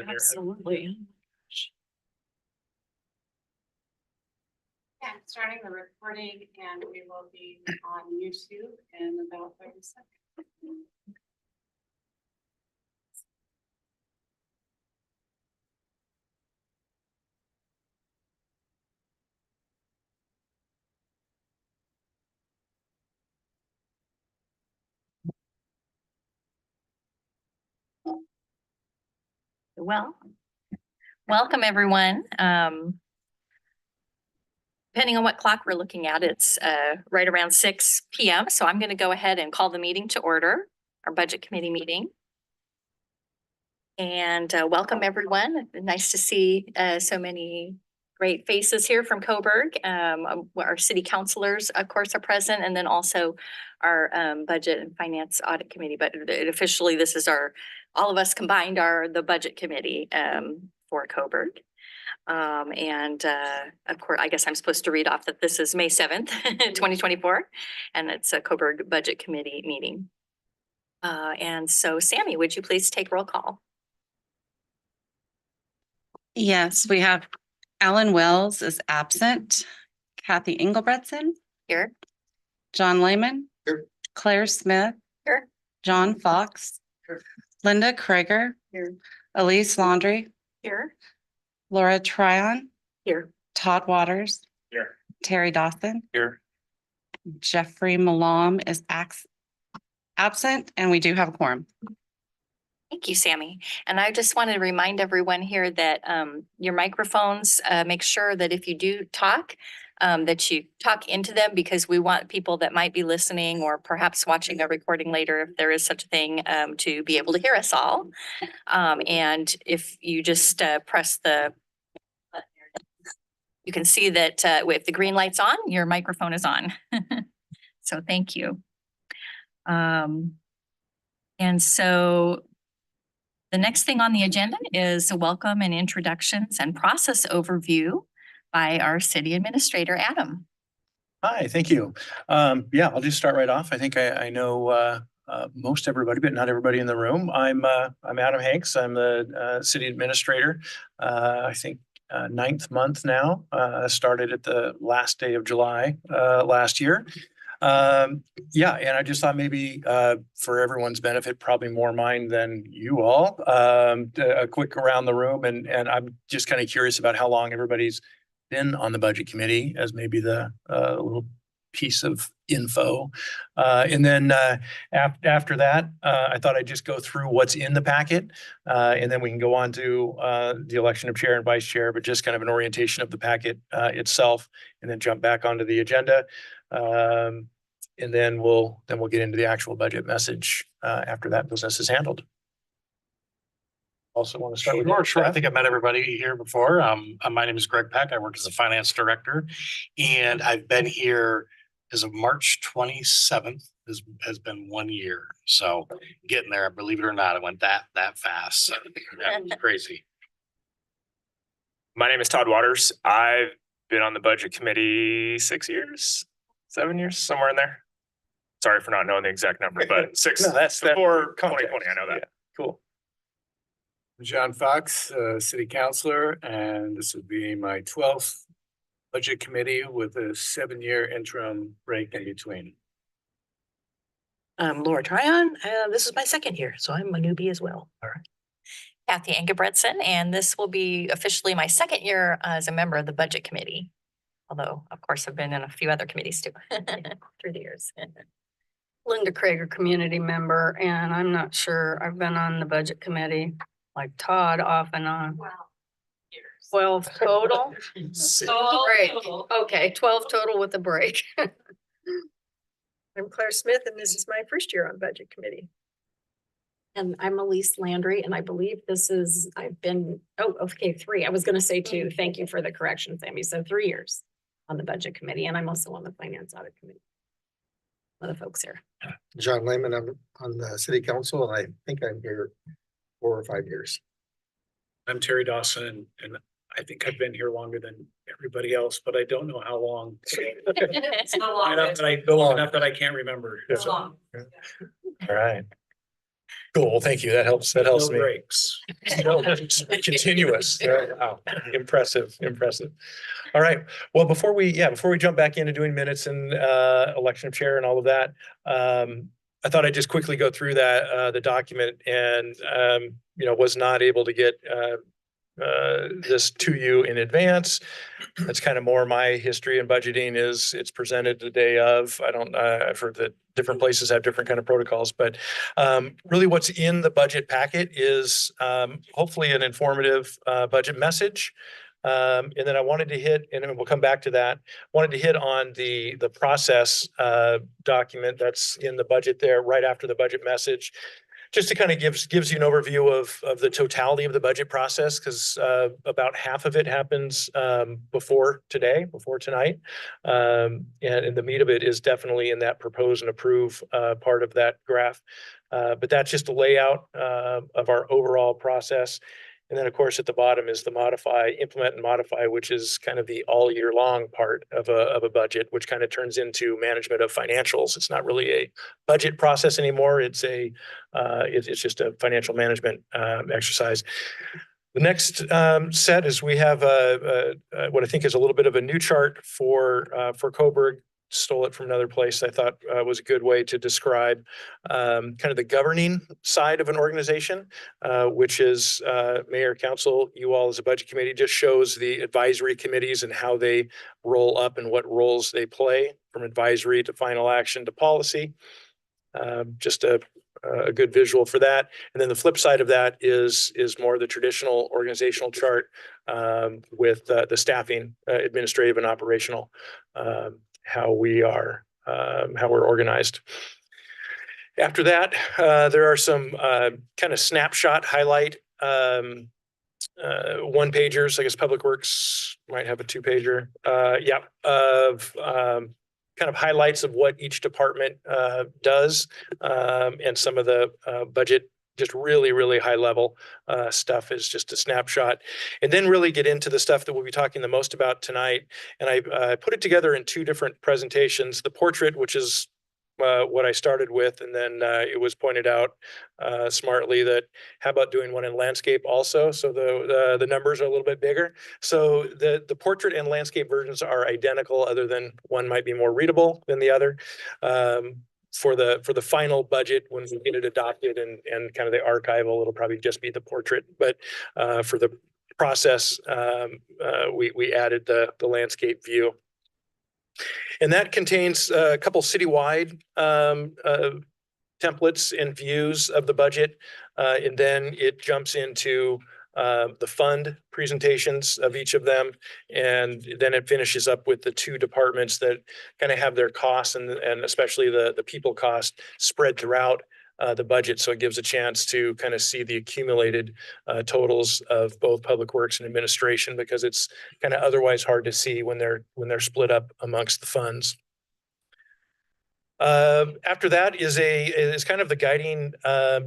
Absolutely. Yeah, starting the recording and we will be on YouTube in about 30 seconds. Well, welcome everyone. Depending on what clock we're looking at, it's right around 6 p.m. So I'm going to go ahead and call the meeting to order, our budget committee meeting. And welcome everyone. Nice to see so many great faces here from Coburg. Our city councilors, of course, are present, and then also our budget and finance audit committee. But officially, this is all of us combined are the budget committee for Coburg. Of course, I guess I'm supposed to read off that this is May 7th, 2024, and it's a Coburg Budget Committee meeting. And so, Sammy, would you please take roll call? Yes, we have Alan Wells is absent. Kathy Engelbretson. Here. John Lehman. Here. Claire Smith. Here. John Fox. Here. Linda Krager. Here. Elise Laundrie. Here. Laura Tryon. Here. Todd Waters. Here. Terry Dawson. Here. Jeffrey Malam is absent, and we do have a quorum. Thank you, Sammy. And I just wanted to remind everyone here that your microphones, make sure that if you do talk, that you talk into them, because we want people that might be listening or perhaps watching a recording later, if there is such a thing, to be able to hear us all. And if you just press you can see that if the green light's on, your microphone is on. So thank you. And so the next thing on the agenda is a welcome and introductions and process overview by our city administrator, Adam. Hi, thank you. Yeah, I'll just start right off. I think I know most everybody, but not everybody in the room. I'm Adam Hanks. I'm the city administrator. I think 9th month now. Started at the last day of July last year. Yeah, and I just thought maybe for everyone's benefit, probably more mine than you all, a quick around the room, and I'm just kind of curious about how long everybody's been on the budget committee as maybe the little piece of info. And then after that, I thought I'd just go through what's in the packet, and then we can go on to the election of chair and vice chair, but just kind of an orientation of the packet itself, and then jump back onto the agenda. And then we'll get into the actual budget message after that business is handled. Also want to start with Sure. I think I've met everybody here before. My name is Greg Peck. I work as a finance director, and I've been here as of March 27th has been 1 year. So getting there, believe it or not, it went that fast. So, yeah, it's crazy. My name is Todd Waters. I've been on the budget committee 6 years, 7 years, somewhere in there. Sorry for not knowing the exact number, but six No, that's before context. 2020. I know that. Yeah, cool. John Fox, city councilor, and this would be my 12th budget committee with a 7-year interim break in between. Laura Tryon, this is my 2nd year, so I'm a newbie as well. All right. Kathy Engelbretson, and this will be officially my 2nd year as a member of the budget committee. Although, of course, I've been in a few other committees too through the years. Linda Krager, community member, and I'm not sure, I've been on the budget committee like Todd off and on. 12 total? Break. Okay, 12 total with a break. I'm Claire Smith, and this is my 1st year on budget committee. And I'm Elise Landry, and I believe I've been, okay, 3. I was going to say 2. Thank you for the correction, Sammy. So 3 years on the budget committee, and I'm also on the finance audit committee. One of the folks here. John Lehman, I'm on the city council, and I think I'm here 4 or 5 years. I'm Terry Dawson, and I think I've been here longer than everybody else, but I don't know how long. It's Enough that I can't remember. All right. Cool, thank you. That helps No me. breaks. Continuous. Wow, impressive. All right. Well, before we jump back into doing minutes and election of chair and all of that, I thought I'd just quickly go through that the document and was not able to get this to you in advance. That's kind of more my history in budgeting is it's presented the day of. I don't, I've heard that different places have different kind of protocols, but really what's in the budget packet is hopefully an informative budget message. And then I wanted to hit, and then we'll come back to that, wanted to hit on the process document that's in the budget there right after the budget message. Just to kind of gives you an overview of the totality of the budget process, because about half of it happens before tonight. And the meat of it is definitely in that propose and approve part of that graph. But that's just a layout of our overall process. And then, of course, at the bottom is the modify, implement and modify, which is kind of the all year long part of a budget, which kind of turns into management of financials. It's not really a budget process anymore. It's just a financial management exercise. The next set is we have what I think is a little bit of a new chart for Coburg. Stole it from another place. I thought was a good way to describe kind of the governing side of an organization, which is mayor, council, you all as a budget committee. Just shows the advisory committees and how they roll up and what roles they play from advisory to final action to policy. Just a good visual for that. And then the flip side of that is more the traditional organizational chart with the staffing, administrative and operational. How we're organized. After that, there are some kind of snapshot highlight one pagers. I guess Public Works might have a 2-pager. Of kind of highlights of what each department does and some of the budget. Just really high level stuff is just a snapshot, and then really get into the stuff that we'll be talking the most about tonight. And I put it together in 2 different presentations. The portrait, which is what I started with, and then it was pointed out smartly that how about doing one in landscape also? So the numbers are a little bit bigger. So the portrait and landscape versions are identical, other than one might be more readable than the other. For the final budget, when we get it adopted and kind of the archival, it'll probably just be the portrait. But for the process, we added the landscape view. And that contains a couple citywide templates and views of the budget. And then it jumps into the fund presentations of each of them. And then it finishes up with the 2 departments that kind of have their costs and especially the people cost spread throughout the budget. So it gives a chance to kind of see the accumulated totals of both Public Works and administration, because it's kind of otherwise hard to see when they're split up amongst the funds. After that is kind of the guiding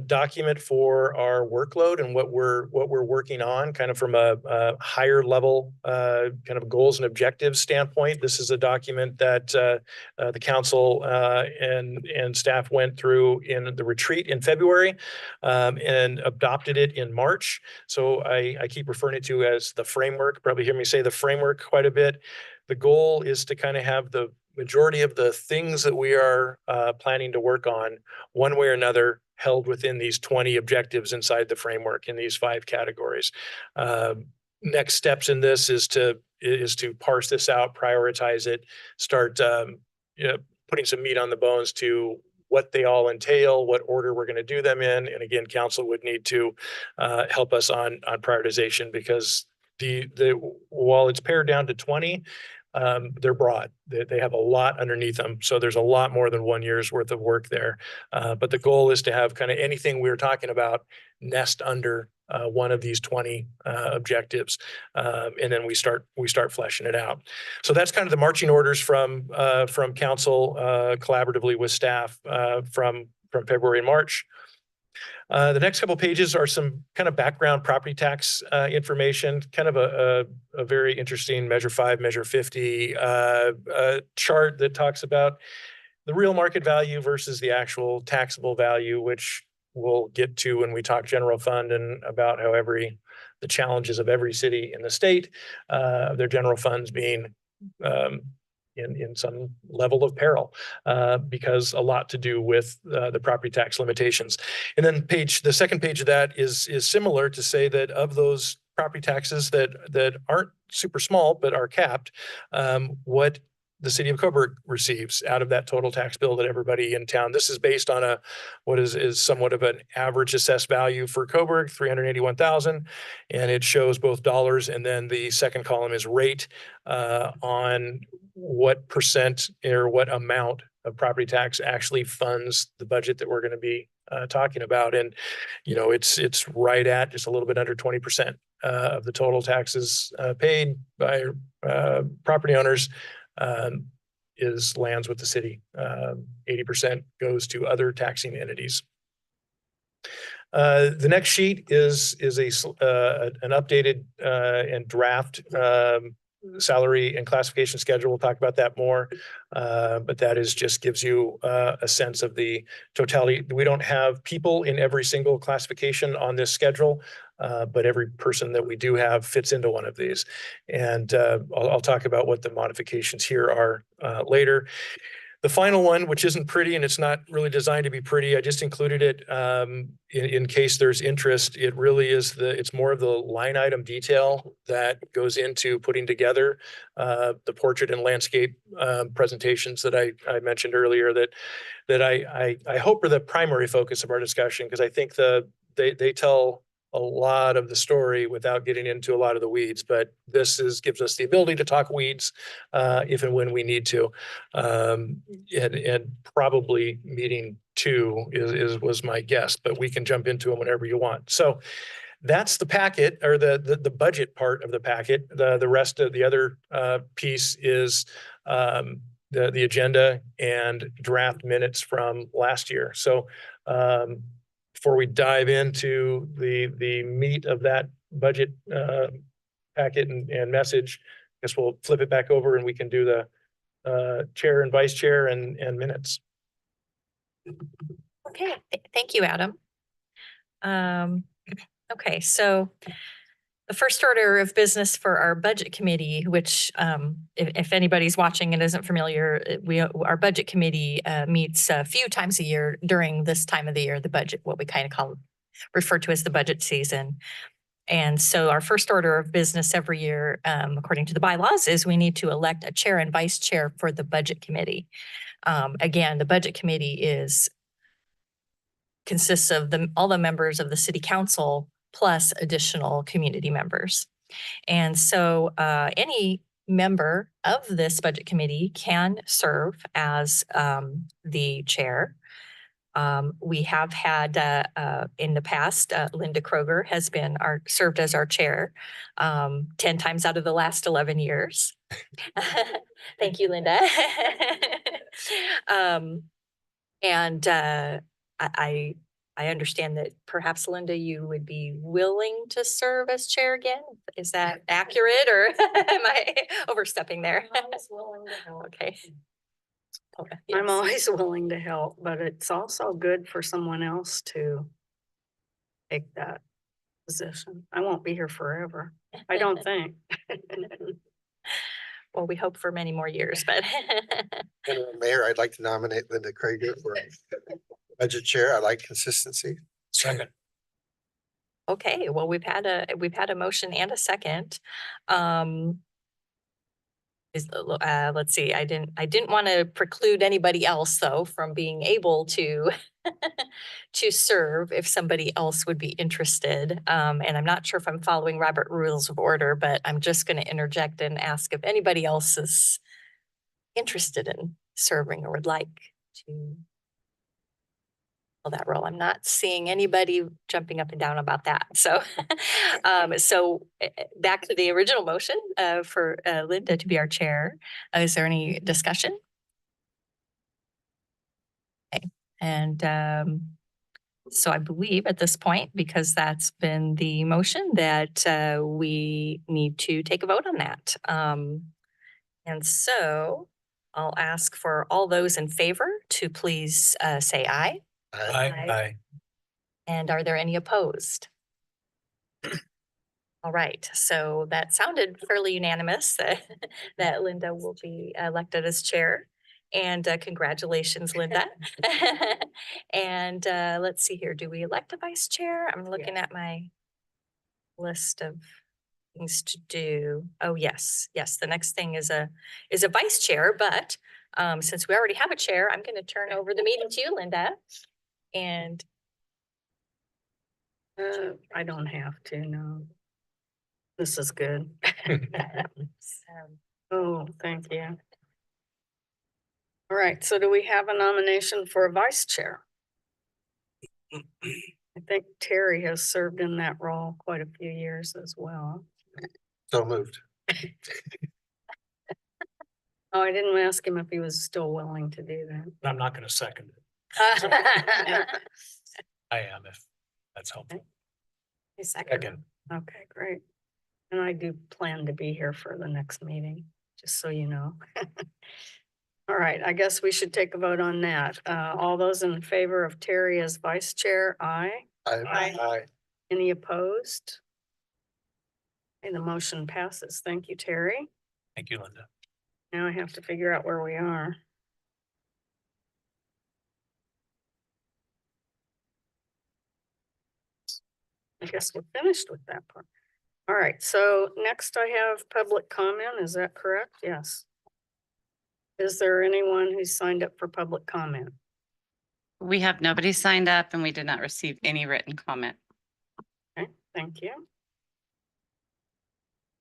document for our workload and what we're working on, kind of from a higher level kind of goals and objectives standpoint. This is a document that the council and staff went through in the retreat in February and adopted it in March. So I keep referring to it as the framework. Probably hear me say the framework quite a bit. The goal is to kind of have the majority of the things that we are planning to work on, one way or another, held within these 20 objectives inside the framework in these 5 categories. Next steps in this is to parse this out, prioritize it, start putting some meat on the bones to what they all entail, what order we're going to do them in. And again, council would need to help us on prioritization, because while it's pared down to 20, they're broad. They have a lot underneath them. So there's a lot more than 1 year's worth of work there. But the goal is to have kind of anything we were talking about nest under one of these 20 objectives. And then we start fleshing it out. So that's kind of the marching orders from council collaboratively with staff from February and March. The next couple of pages are some kind of background property tax information, kind of a very interesting Measure 5, Measure 50 chart that talks about the real market value versus the actual taxable value, which we'll get to when we talk general fund and about how the challenges of every city in the state, their general funds being in some level of peril, because a lot to do with the property tax limitations. And then the second page of that is similar to say that of those property taxes that aren't super small but are capped, what the city of Coburg receives out of that total tax bill that everybody in town. This is based on what is somewhat of an average assessed value for Coburg, 381,000, and it shows both dollars, and then the second column is rate on what percent or what amount of property tax actually funds the budget that we're going to be talking about. And it's right at just a little bit under 20% of the total taxes paid by property owners is lands with the city. 80% goes to other taxing entities. The next sheet is an updated and draft salary and classification schedule. We'll talk about that more, but that just gives you a sense of the totality. We don't have people in every single classification on this schedule, but every person that we do have fits into one of these. And I'll talk about what the modifications here are later. The final one, which isn't pretty and it's not really designed to be pretty, I just included it in case there's interest. It really is it's more of the line item detail that goes into putting together the portrait and landscape presentations that I mentioned earlier that I hope are the primary focus of our discussion, because I think they tell a lot of the story without getting into a lot of the weeds, but this gives us the ability to talk weeds if and when we need to. And probably meeting 2 was my guess, but we can jump into them whenever you want. So that's the packet, or the budget part of the packet. The rest of the other piece is the agenda and draft minutes from last year. So before we dive into the meat of that budget packet and message, I guess we'll flip it back over and we can do the chair and vice chair and minutes. Okay, thank you, Adam. Okay, so the first order of business for our budget committee, which if anybody's watching and isn't familiar, our budget committee meets a few times a year during this time of the year, the budget, what we kind of refer to as the budget season. And so our first order of business every year, according to the bylaws, is we need to elect a chair and vice chair for the budget committee. Again, the budget committee consists of all the members of the city council plus additional community members. And so any member of this budget committee can serve as the chair. We have had in the past, Linda Kroger has served as our chair 10 times out of the last 11 years. Thank you, Linda. I understand that perhaps, Linda, you would be willing to serve as chair again. Is that accurate, or am I overstepping there? I'm always willing to help. Okay. I'm Yes. always willing to help, but it's also good for someone else to take that position. I won't be here forever. I don't think. Well, we hope for many more years, but And Mayor, I'd like to nominate Linda Krager for budget chair. I like consistency. Second. okay. Well, we've had a motion and a second. Let's see. I didn't want to preclude anybody else, though, from being able to to serve if somebody else would be interested. And I'm not sure if I'm following Robert Rules of Order, but I'm just going to interject and ask if anybody else is interested in serving or would like to fill that role. I'm not seeing anybody jumping up and down about that. So, back to the original motion for Linda to be our chair. Is there any discussion? Okay, and so I believe at this point, because that's been the motion, that we need to take a vote on that. And so I'll ask for all those in favor to please say aye. Aye. And are there any opposed? All right, so that sounded fairly unanimous that Linda will be elected as chair. And congratulations, Linda. And let's see here, do we elect a vice chair? I'm looking at my list of things to do. Oh, yes, yes, the next thing is a vice chair, but since we already have a chair, I'm gonna turn over the meeting to you, Linda. And I don't have to, no. This is good. Oh, thank you. All right, so do we have a nomination for a vice chair? I think Terry has served in that role quite a few years as well. So moved. Oh, I didn't ask him if he was still willing to do I'm not gonna second it. that. I am, if that's helpful. A second. Second. Okay, great. And I do plan to be here for the next meeting, just so you know. All right, I guess we should take a vote on that. All those in favor of Terry as vice chair, aye. Aye. Any opposed? And the motion passes. Thank you, Terry. Thank you, Linda. Now I have to figure out where we are. I guess we're finished with that part. All right, so next I have public comment. Is that correct? Yes. Is there anyone who signed up for public comment? We have nobody signed up and we did not receive any written comment. Okay, thank you.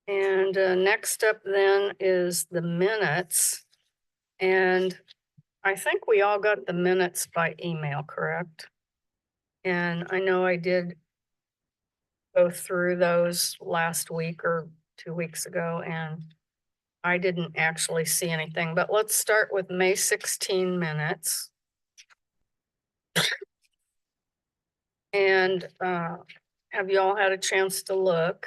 And next up then is the minutes. And I think we all got the minutes by email, correct? And I know I did go through those last week or 2 weeks ago, and I didn't actually see anything, but let's start with May 16 minutes. And have you all had a chance to look?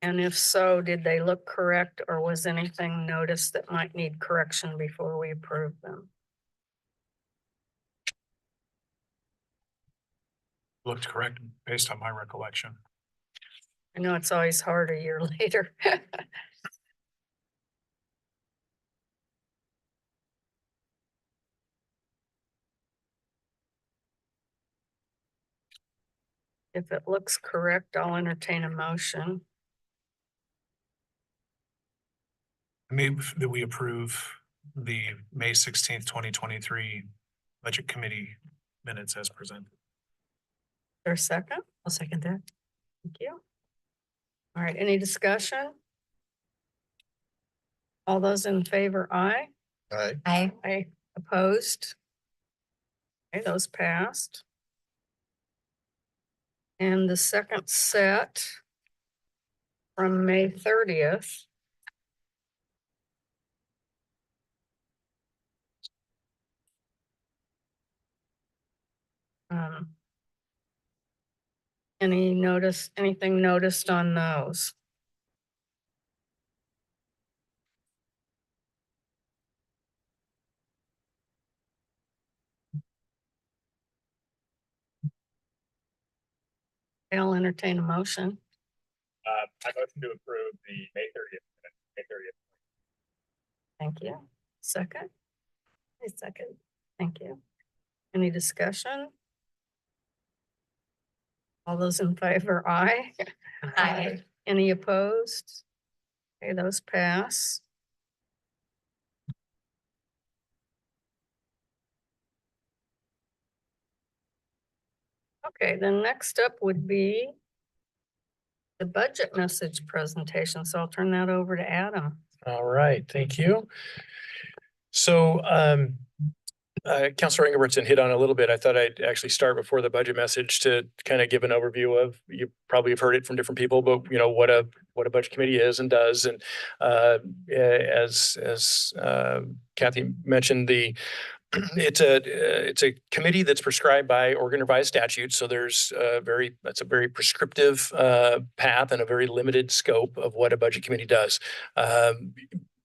And if so, did they look correct, or was anything noticed that might need correction before we approve them? Looked correct based on my recollection. I know it's always hard a year later. If it looks correct, I'll entertain a motion. I move that we approve the May 16th, 2023 Budget Committee minutes as presented. Or second? I'll second that. Thank you. All right, any discussion? All those in favor, aye. Aye. Aye. Opposed? Okay, those passed. And the second set from May 30th. Anything noticed on those? I'll entertain a motion. I motion to approve the May 30th. Thank you. Second? A second. Thank you. Any discussion? All those in favor, aye. Aye. Any opposed? Okay, those pass. Okay, then next up would be the budget message presentation. So I'll turn that over to Adam. All right, thank you. So Councilor Ingebrigtsen hit on a little bit. I thought I'd actually start before the budget message to kind of give an overview of, you probably have heard it from different people, but you know, what a budget committee is and does. And as Kathy mentioned, it's a committee that's prescribed by Oregon revised statute. So that's a very prescriptive path and a very limited scope of what a budget committee does.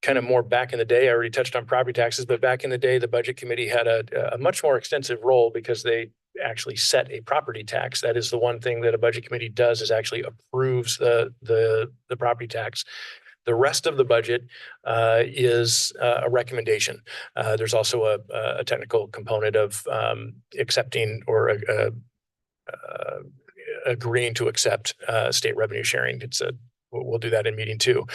Kind of more back in the day, I already touched on property taxes, but back in the day, the budget committee had a much more extensive role because they actually set a property tax. That is the one thing that a budget committee does, is actually approves the property tax. The rest of the budget is a recommendation. There's also a technical component of accepting or agreeing to accept state revenue sharing. We'll do that in meeting 2.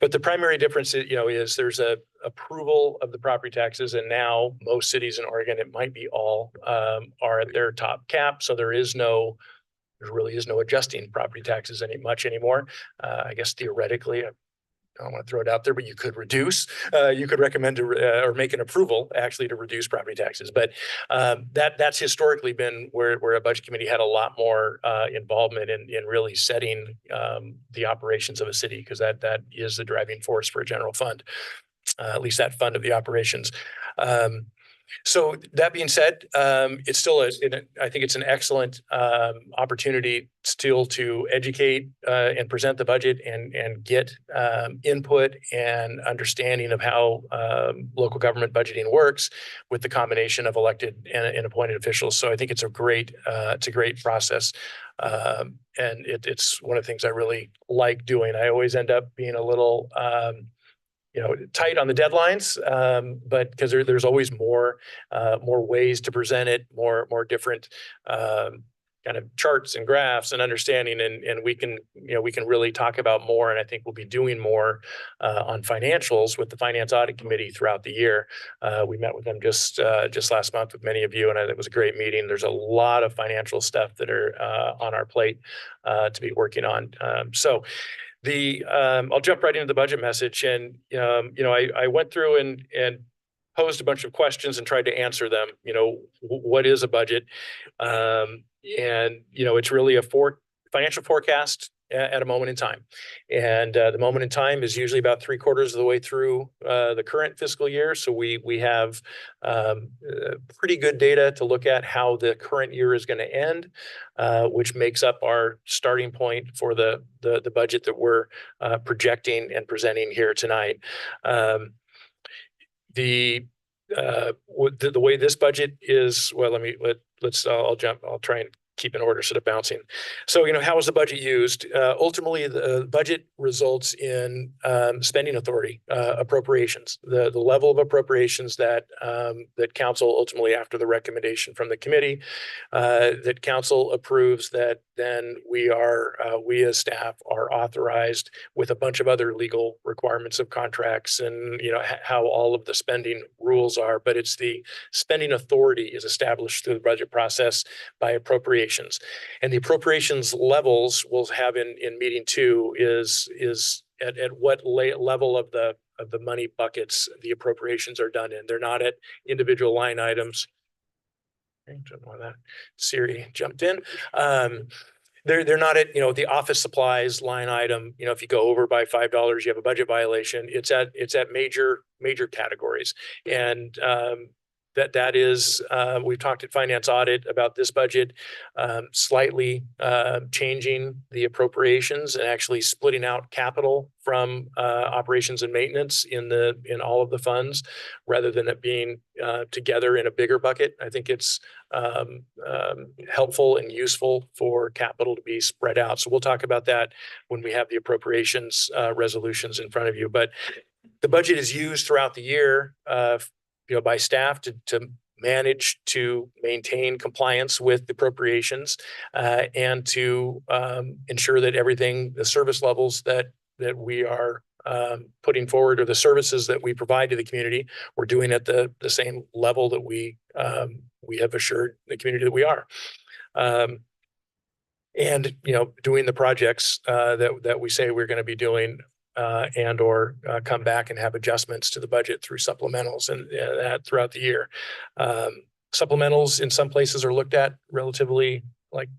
But the primary difference is there's a approval of the property taxes, and now most cities in Oregon, it might be all, are at their top cap. So there really is no adjusting property taxes anymore. I guess theoretically, I don't want to throw it out there, but you could reduce, you could recommend or make an approval actually to reduce property taxes. But that's historically been where a budget committee had a lot more involvement in really setting the operations of a city, because that is the driving force for a general fund, at least that fund of the operations. So that being said, it's still I think it's an excellent opportunity still to educate and present the budget and get input and understanding of how local government budgeting works with the combination of elected and appointed officials. So I think it's a great process. And it's one of the things I really like doing. I always end up being a little tight on the deadlines, but because there's always more ways to present it, more different kind of charts and graphs and understanding, and we can really talk about more. And I think we'll be doing more on financials with the Finance Audit Committee throughout the year. We met with them just last month with many of you, and it was a great meeting. There's a lot of financial stuff that are on our plate to be working on. So I'll jump right into the budget message. And, I went through and posed a bunch of questions and tried to answer them. What is a budget? It's really a financial forecast at a moment in time. And the moment in time is usually about 3/4 of the way through the current fiscal year. So we have pretty good data to look at how the current year is going to end, which makes up our starting point for the budget that we're projecting and presenting here tonight. The way this budget is, well, I'll try and keep in order instead of bouncing. So, how is the budget used? Ultimately, the budget results in spending authority, appropriations, the level of appropriations that council ultimately, after the recommendation from the committee, that council approves, that then we as staff are authorized with a bunch of other legal requirements of contracts and, how all of the spending rules are. But it's the spending authority is established through the budget process by appropriations. And the appropriations levels we'll have in meeting 2 is at what level of the money buckets the appropriations are done in. They're not at individual line items. Siri jumped in. They're not at, the office supplies line item. If you go over by $5, you have a budget violation. It's at major categories. And that is, we've talked at Finance Audit about this budget, slightly changing the appropriations and actually splitting out capital from operations and maintenance in all of the funds, rather than it being together in a bigger bucket. I think it's helpful and useful for capital to be spread out. So we'll talk about that when we have the appropriations resolutions in front of you. But the budget is used throughout the year by staff to manage to maintain compliance with the appropriations and to ensure that everything, the service levels that we are putting forward, or the services that we provide to the community, we're doing at the same level that we have assured the community that we are. And doing the projects that we say we're going to be doing, and or come back and have adjustments to the budget through supplementals and that throughout the year. Supplementals in some places are looked at relatively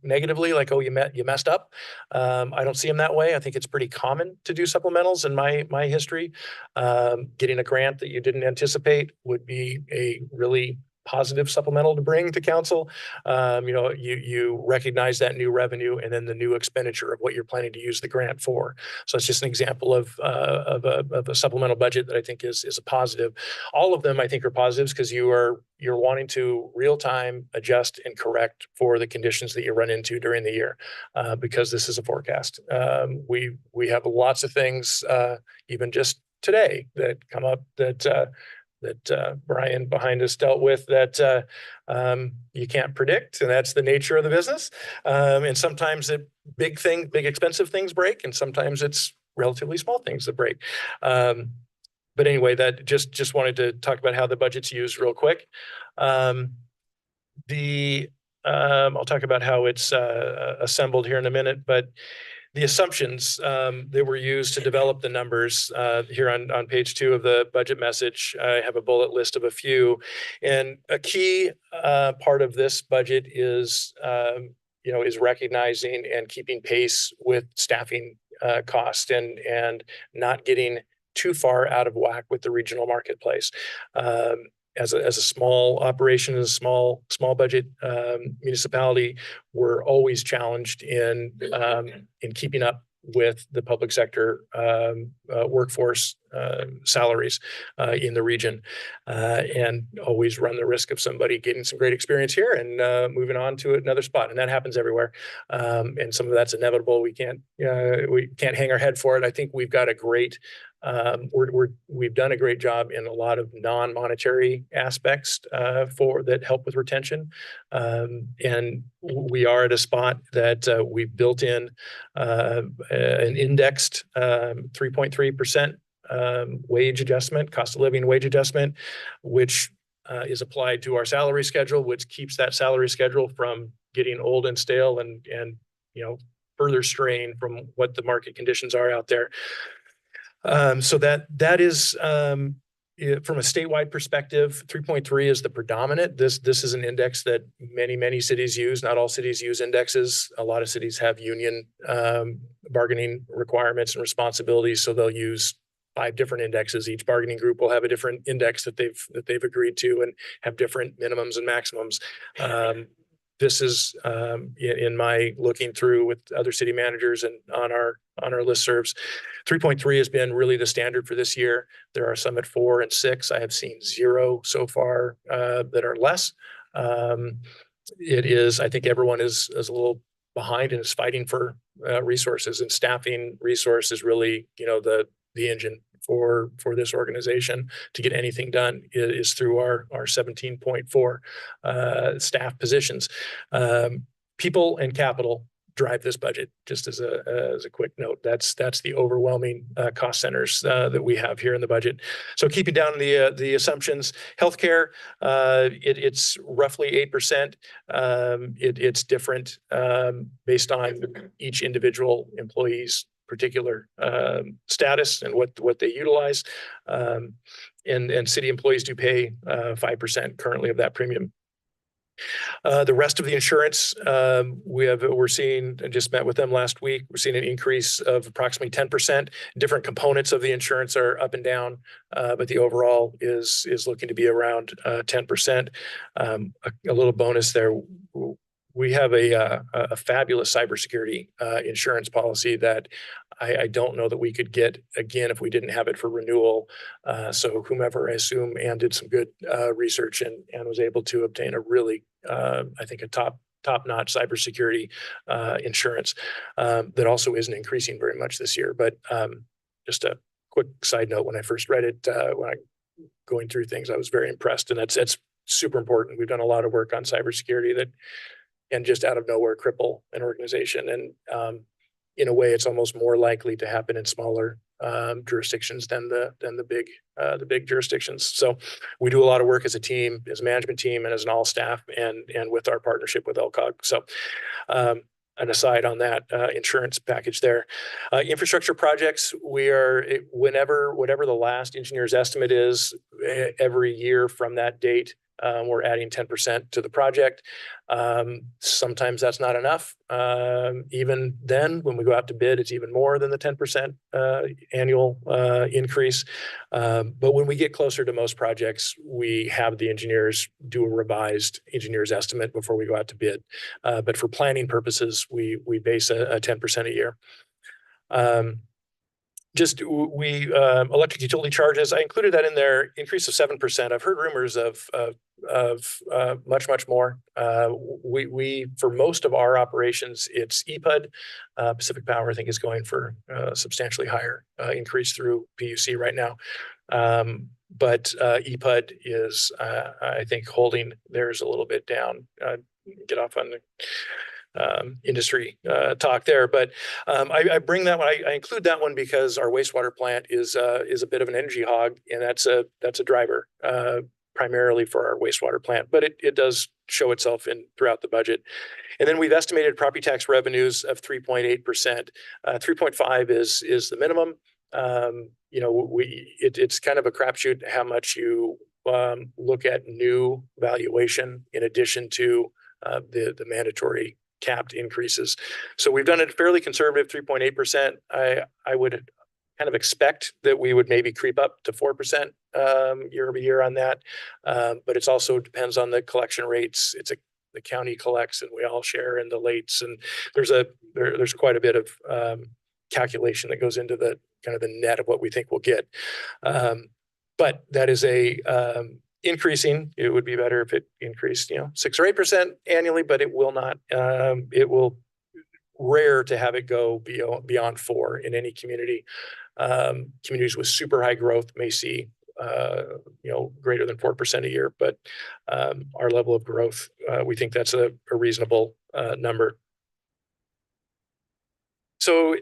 negatively, oh, you messed up. I don't see them that way. I think it's pretty common to do supplementals in my history. Getting a grant that you didn't anticipate would be a really positive supplemental to bring to council. You recognize that new revenue and then the new expenditure of what you're planning to use the grant for. So it's just an example of a supplemental budget that I think is a positive. All of them I think are positives because you're wanting to real time adjust and correct for the conditions that you run into during the year, because this is a forecast. We have lots of things, even just today, that come up that Brian behind us dealt with that you can't predict, and that's the nature of the business. And sometimes big expensive things break, and sometimes it's relatively small things that break. But anyway, that just wanted to talk about how the budget's used real quick. I'll talk about how it's assembled here in a minute, but the assumptions that were used to develop the numbers here on page 2 of the budget message, I have a bullet list of a few. And a key part of this budget is recognizing and keeping pace with staffing costs and not getting too far out of whack with the regional marketplace. As a small operation, as a small budget municipality, we're always challenged in keeping up with the public sector workforce salaries in the region, and always run the risk of somebody getting some great experience here and moving on to another spot. And that happens everywhere. And some of that's inevitable. We can't hang our head for it. I think we've got a great we've done a great job in a lot of non-monetary aspects that help with retention. And we are at a spot that we've built in an indexed 3.3% wage adjustment, cost of living wage adjustment, which is applied to our salary schedule, which keeps that salary schedule from getting old and stale and further strain from what the market conditions are out there. So that is from a statewide perspective, 3.3 is the predominant. This is an index that many cities use. Not all cities use indexes. A lot of cities have union bargaining requirements and responsibilities, so they'll use 5 different indexes. Each bargaining group will have a different index that they've agreed to and have different minimums and maximums. This is in my looking through with other city managers and on our listservs, 3.3 has been really the standard for this year. There are some at 4 and 6. I have seen 0 so far that are less. It is, I think everyone is a little behind and is fighting for resources, and staffing resources really, the engine for this organization to get anything done is through our 17.4 staff positions. People and capital drive this budget. Just as a quick note, that's the overwhelming cost centers that we have here in the budget. So keeping down the assumptions, healthcare, it's roughly 8%. It's different based on each individual employee's particular status and what they utilize. And city employees do pay 5% currently of that premium. The rest of the insurance, we're seeing, I just met with them last week, we're seeing an increase of approximately 10%. Different components of the insurance are up and down, but the overall is looking to be around 10%. A little bonus there. We have a fabulous cybersecurity insurance policy that I don't know that we could get again if we didn't have it for renewal. So whomever, I assume, Ann did some good research and was able to obtain a really, I think, a top-notch cybersecurity insurance that also isn't increasing very much this year. But just a quick side note, when I first read it, when I going through things, I was very impressed, and that's super important. We've done a lot of work on cybersecurity that and just out of nowhere cripple an organization. And in a way, it's almost more likely to happen in smaller jurisdictions than the big jurisdictions. So we do a lot of work as a team, as a management team, and as an all staff, and with our partnership with LCOG. So an aside on that insurance package there. Infrastructure projects, we are whatever the last engineer's estimate is every year from that date, We're adding 10% to the project. Sometimes that's not enough. Even then, when we go out to bid, it's even more than the 10% annual increase. But when we get closer to most projects, we have the engineers do a revised engineer's estimate before we go out to bid. But for planning purposes, we base a 10% a year. Electric utility charges, I included that in there, increase of 7%. I've heard rumors of much more. We for most of our operations, it's EPUD. Pacific Power, I think, is going for substantially higher increase through PUC right now. But EPUD is, I think, holding theirs a little bit down. Get off on the industry talk there, but I bring that one. I include that one because our wastewater plant is a bit of an energy hog, and that's a driver primarily for our wastewater plant. But it does show itself throughout the budget. And then we've estimated property tax revenues of 3.8%. 3.5 is the minimum. It's kind of a crapshoot how much you look at new valuation in addition to the mandatory capped increases. So we've done it fairly conservative, 3.8%. I would kind of expect that we would maybe creep up to 4% year over year on that. But it's also depends on the collection rates. The county collects and we all share in the lates. And there's quite a bit of calculation that goes into the kind of the net of what we think we'll get. But that is increasing. It would be better if it increased, 6 or 8% annually, but it will not. It will rare to have it go beyond 4 in any community. Communities with super high growth may see, greater than 4% a year, but our level of growth, we think that's a reasonable number. So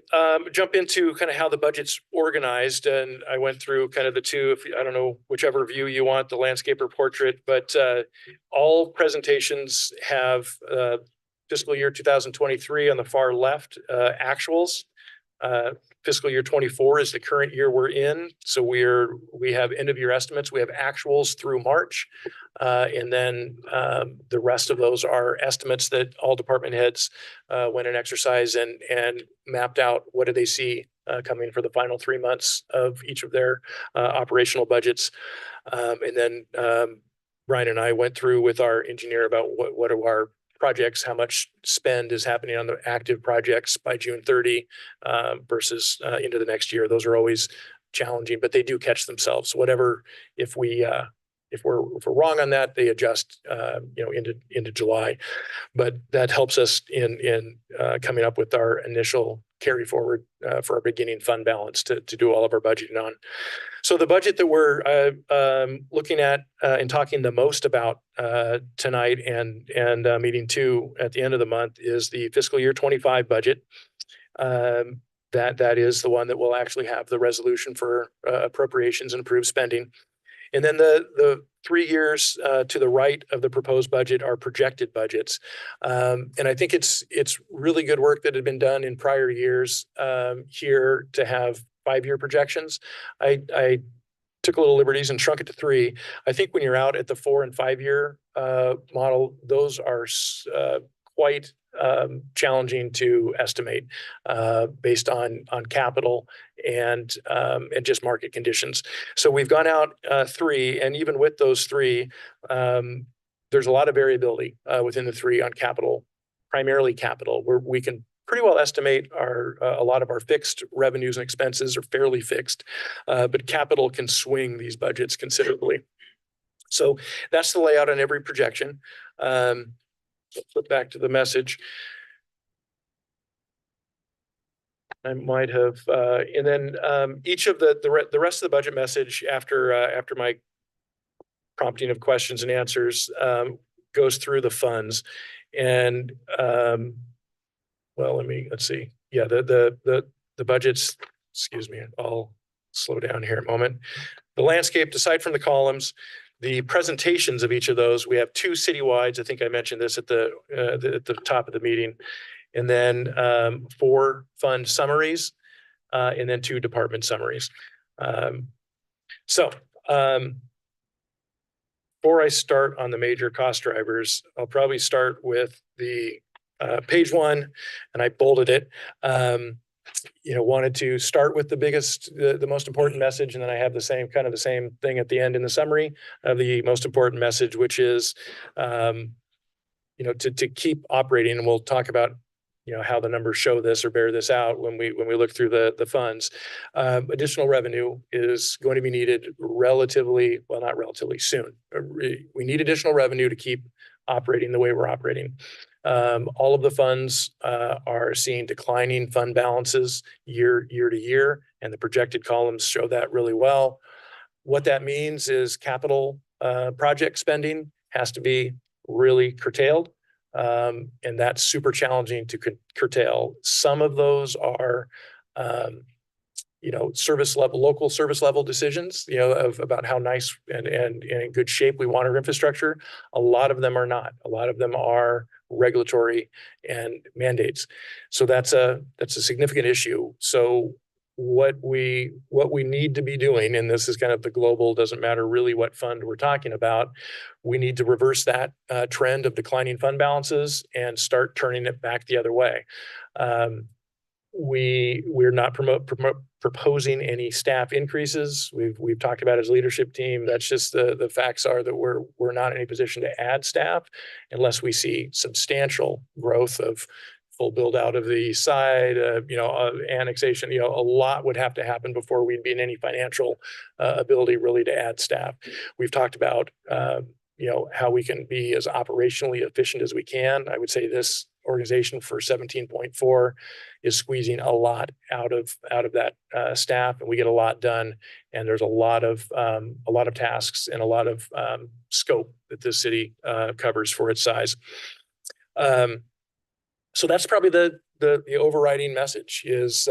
jump into kind of how the budget's organized, and I went through kind of the two, I don't know, whichever view you want, the landscape or portrait, but all presentations have fiscal year 2023 on the far left, actuals. Fiscal year 24 is the current year we're in. So we have end of year estimates. We have actuals through March. And then the rest of those are estimates that all department heads went and exercised and mapped out what do they see coming for the final 3 months of each of their operational budgets. And then Brian and I went through with our engineer about what are our projects, how much spend is happening on the active projects by June 30 versus into the next year. Those are always challenging, but they do catch themselves. Whatever, if we're wrong on that, they adjust into July. But that helps us in coming up with our initial carry forward for our beginning fund balance to do all of our budgeting on. So the budget that we're looking at and talking the most about tonight and meeting 2 at the end of the month is the fiscal year 25 budget. That is the one that will actually have the resolution for appropriations and approved spending. And then the 3 years to the right of the proposed budget are projected budgets. And I think it's really good work that had been done in prior years here to have 5-year projections. I took a little liberties and shrunk it to 3. I think when you're out at the 4 and 5 year model, those are quite challenging to estimate based on capital and just market conditions. So we've gone out 3, and even with those 3, there's a lot of variability within the 3 on capital, primarily capital, where we can pretty well estimate a lot of our fixed revenues and expenses are fairly fixed, but capital can swing these budgets considerably. So that's the layout on every projection. Flip back to the message. I might have, and then each of the rest of the budget message after my prompting of questions and answers goes through the funds. And well, let's see. Yeah, the budgets. Excuse me. I'll slow down here a moment. The landscape, aside from the columns. The presentations of each of those, we have 2 citywides. I think I mentioned this at the top of the meeting, and then 4 fund summaries, and then 2 department summaries. So before I start on the major cost drivers, I'll probably start with the page one, and I bolded it. Wanted to start with the biggest, the most important message, and then I have the same thing at the end in the summary of the most important message, which is, to keep operating. And we'll talk about, how the numbers show this or bear this out when we look through the funds. Additional revenue is going to be needed not relatively soon. We need additional revenue to keep operating the way we're operating. All of the funds are seeing declining fund balances year to year, and the projected columns show that really well. What that means is capital project spending has to be really curtailed. And that's super challenging to curtail. Some of those are, local service level decisions, about how nice and in good shape we want our infrastructure. A lot of them are not. A lot of them are regulatory and mandates. So that's a significant issue. So what we need to be doing, and this is kind of the global, doesn't matter really what fund we're talking about, we need to reverse that trend of declining fund balances and start turning it back the other way. We're not proposing any staff increases. We've talked about as a leadership team. That's just the facts are that we're not in a position to add staff unless we see substantial growth of full build out of the side, annexation. A lot would have to happen before we'd be in any financial ability really to add staff. We've talked about how we can be as operationally efficient as we can. I would say this organization for 17.4 is squeezing a lot out of that staff, and we get a lot done. And there's a lot of tasks and a lot of scope that this city covers for its size. So that's probably the overriding message is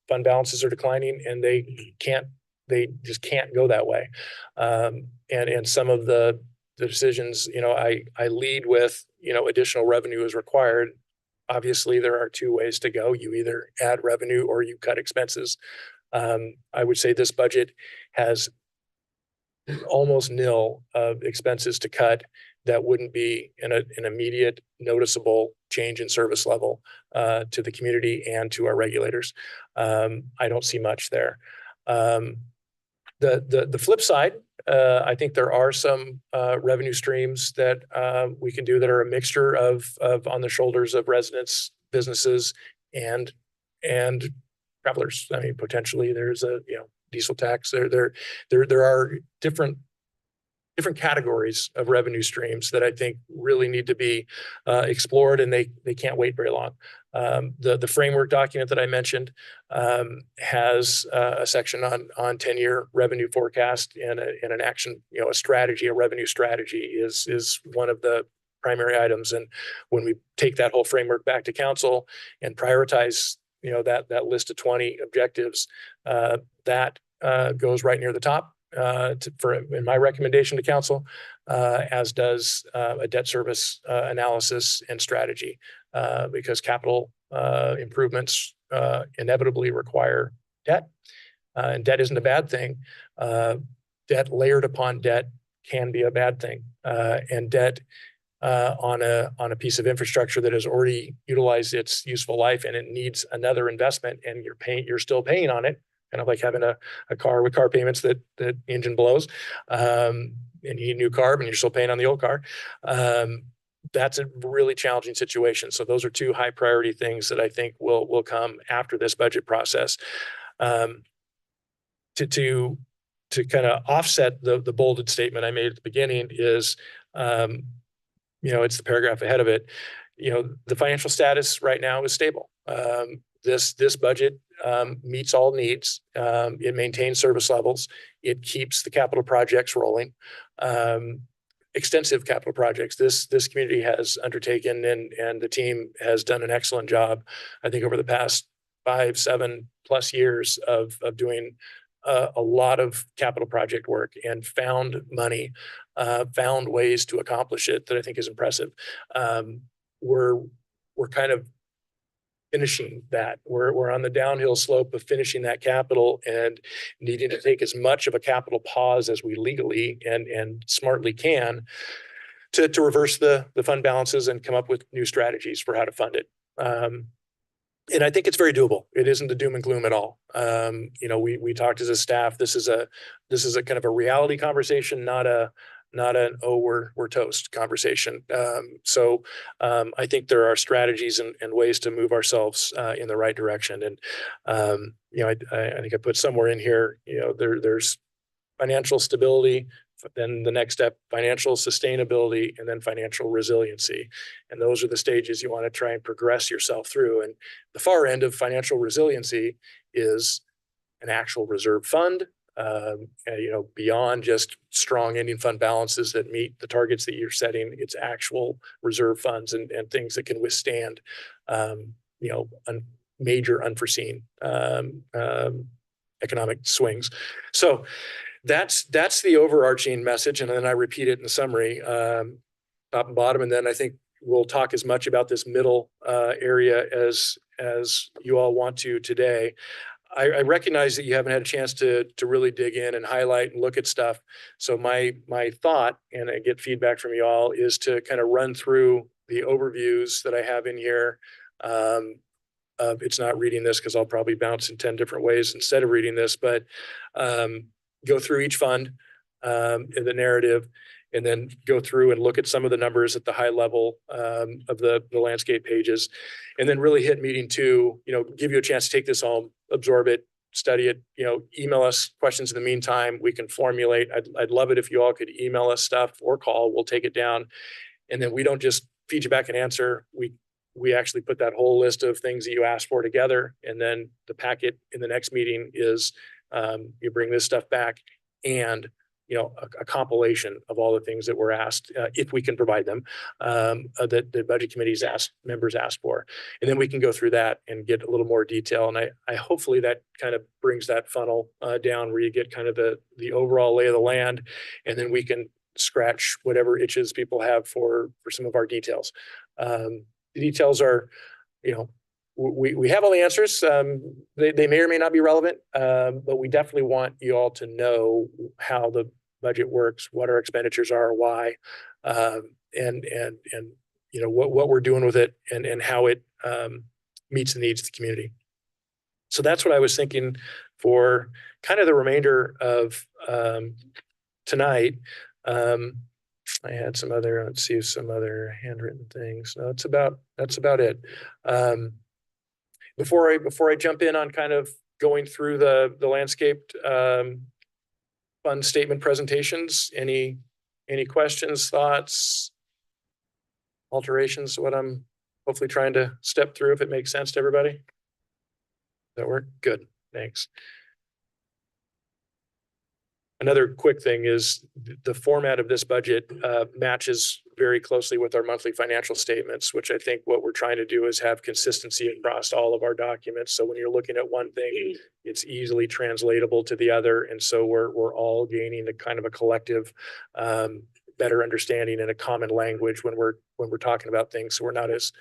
fund balances are declining, and they just can't go that way. And some of the decisions, I lead with, additional revenue is required. Obviously, there are two ways to go. You either add revenue or you cut expenses. I would say this budget has almost nil of expenses to cut that wouldn't be an immediate noticeable change in service level to the community and to our regulators. I don't see much there. The flip side, I think there are some revenue streams that we can do that are a mixture of on the shoulders of residents, businesses, and travelers. I mean, potentially there's a diesel tax. There are different categories of revenue streams that I think really need to be explored, and they can't wait very long. The framework document that I mentioned has a section on 10-year revenue forecast and an action, a strategy, a revenue strategy is one of the primary items. And when we take that whole framework back to council and prioritize, that list of 20 objectives, that goes right near the top. In my recommendation to council, as does a debt service analysis and strategy, because capital improvements inevitably require debt, and debt isn't a bad thing. Debt layered upon debt can be a bad thing, and debt on a piece of infrastructure that has already utilized its useful life and it needs another investment, and you're still paying on it. Kind of like having a car with car payments that the engine blows, and you need a new car, and you're still paying on the old car. That's a really challenging situation. So those are two high priority things that I think will come after this budget process. To kind of offset the bolded statement I made at the beginning is, it's the paragraph ahead of it. The financial status right now is stable. This budget meets all needs. It maintains service levels. It keeps the capital projects rolling. Extensive capital projects this community has undertaken, and the team has done an excellent job, I think, over the past 5-7+ years of doing a lot of capital project work and found money, found ways to accomplish it that I think is impressive. We're kind of finishing that. We're on the downhill slope of finishing that capital and needing to take as much of a capital pause as we legally and smartly can to reverse the fund balances and come up with new strategies for how to fund it. And I think it's very doable. It isn't a doom and gloom at all. We talked as a staff. This is a kind of a reality conversation, not an oh we're toast conversation. I think there are strategies and ways to move ourselves in the right direction. And I think I put somewhere in here, there's financial stability, then the next step, financial sustainability, and then financial resiliency. And those are the stages you want to try and progress yourself through. And the far end of financial resiliency is an actual reserve fund, beyond just strong ending fund balances that meet the targets that you're setting. It's actual reserve funds and things that can withstand, major unforeseen economic swings. So that's the overarching message. And then I repeat it in the summary, top and bottom. And then I think we'll talk as much about this middle area as you all want to today. I recognize that you haven't had a chance to really dig in and highlight and look at stuff. So my thought, and I get feedback from you all, is to kind of run through the overviews that I have in here. It's not reading this because I'll probably bounce in 10 different ways instead of reading this, but go through each fund in the narrative, and then go through and look at some of the numbers at the high level of the landscape pages, and then really hit meeting 2, give you a chance to take this home, absorb it, study it, email us questions in the meantime. We can formulate. I'd love it if you all could email us stuff or call. We'll take it down. And then we don't just feed you back an answer. We actually put that whole list of things that you asked for together. And then the packet in the next meeting is you bring this stuff back and a compilation of all the things that were asked, if we can provide them, that the budget committee's members asked for. And then we can go through that and get a little more detail. And I hopefully that kind of brings that funnel down where you get kind of the overall lay of the land, and then we can scratch whatever itches people have for some of our details. The details are, we have all the answers. They may or may not be relevant, but we definitely want you all to know how the budget works, what our expenditures are, why, and what we're doing with it, and how it meets the needs of the community. So that's what I was thinking for kind of the remainder of tonight. I had some other, let's see, some other handwritten things. No, that's about it. Before I jump in on kind of going through the landscaped fund statement presentations, any questions, thoughts, alterations to what I'm hopefully trying to step through, if it makes sense to everybody? Does that work? Good, thanks. Another quick thing is the format of this budget matches very closely with our monthly financial statements, which I think what we're trying to do is have consistency across all of our documents. So when you're looking at one thing, it's easily translatable to the other. And so we're all gaining a kind of a collective, better understanding and a common language when we're talking about things. So we're not as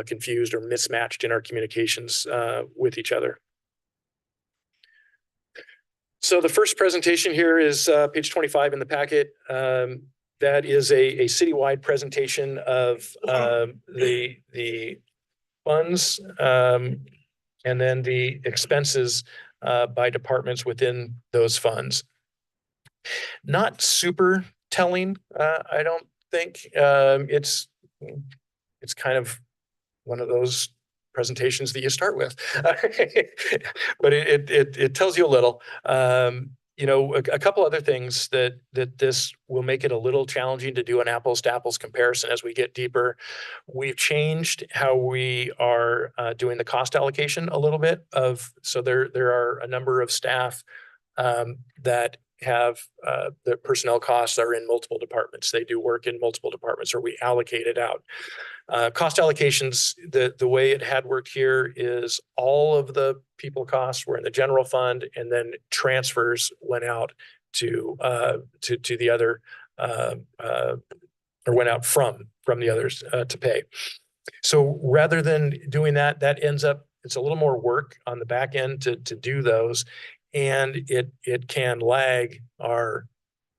confused or mismatched in our communications with each other. So the first presentation here is page 25 in the packet. That is a citywide presentation of the funds and then the expenses by departments within those funds. Not super telling, I don't think. It's kind of one of those presentations that you start with, but it tells you a little. A couple other things that this will make it a little challenging to do an apples to apples comparison as we get deeper. We've changed how we are doing the cost allocation a little bit. So there are a number of staff that have the personnel costs are in multiple departments. They do work in multiple departments, or we allocate it out. Cost allocations, the way it had worked here is all of the people costs were in the general fund, and then transfers went out to the other, or went out from the others to pay. So rather than doing that, that ends up, it's a little more work on the back end to do those. And it can lag our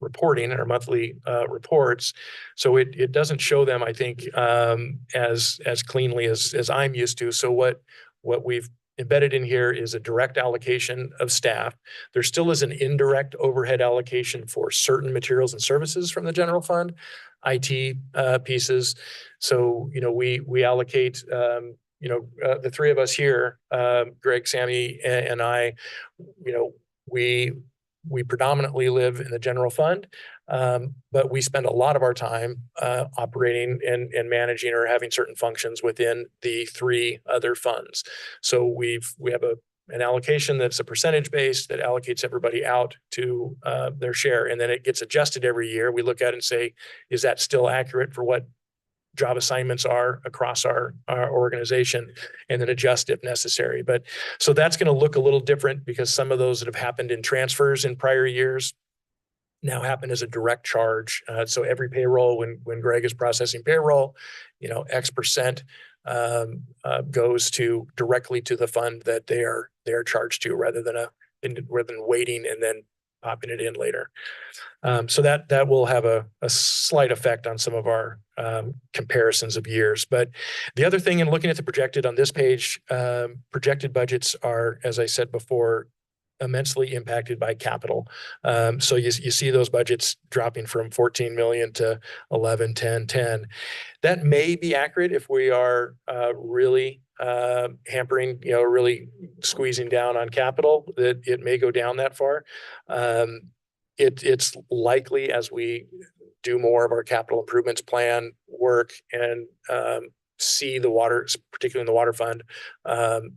reporting and our monthly reports. So it doesn't show them, I think, as cleanly as I'm used to. So what we've embedded in here is a direct allocation of staff. There still is an indirect overhead allocation for certain materials and services from the general fund, IT pieces. So, you know, we allocate, you know, the three of us here, Greg, Sammy, and I, you know, we predominantly live in the general fund, but we spend a lot of our time operating and managing or having certain functions within the three other funds. So we have an allocation that's a percentage based that allocates everybody out to their share, and then it gets adjusted every year. We look at it and say, is that still accurate for what job assignments are across our organization, and then adjust if necessary. But so that's going to look a little different because some of those that have happened in transfers in prior years now happen as a direct charge. So every payroll, when Greg is processing payroll, you know, X% goes to directly to the fund that they are charged to, rather than waiting and then popping it in later. So that will have a slight effect on some of our comparisons of years. But the other thing in looking at the projected on this page, projected budgets are, as I said before, immensely impacted by capital. So you see those budgets dropping from 14 million to 11, 10, 10. That may be accurate if we are really hampering, you know, really squeezing down on capital, that it may go down that far. It's likely, as we do more of our capital improvements plan work and see the water, particularly in the water fund,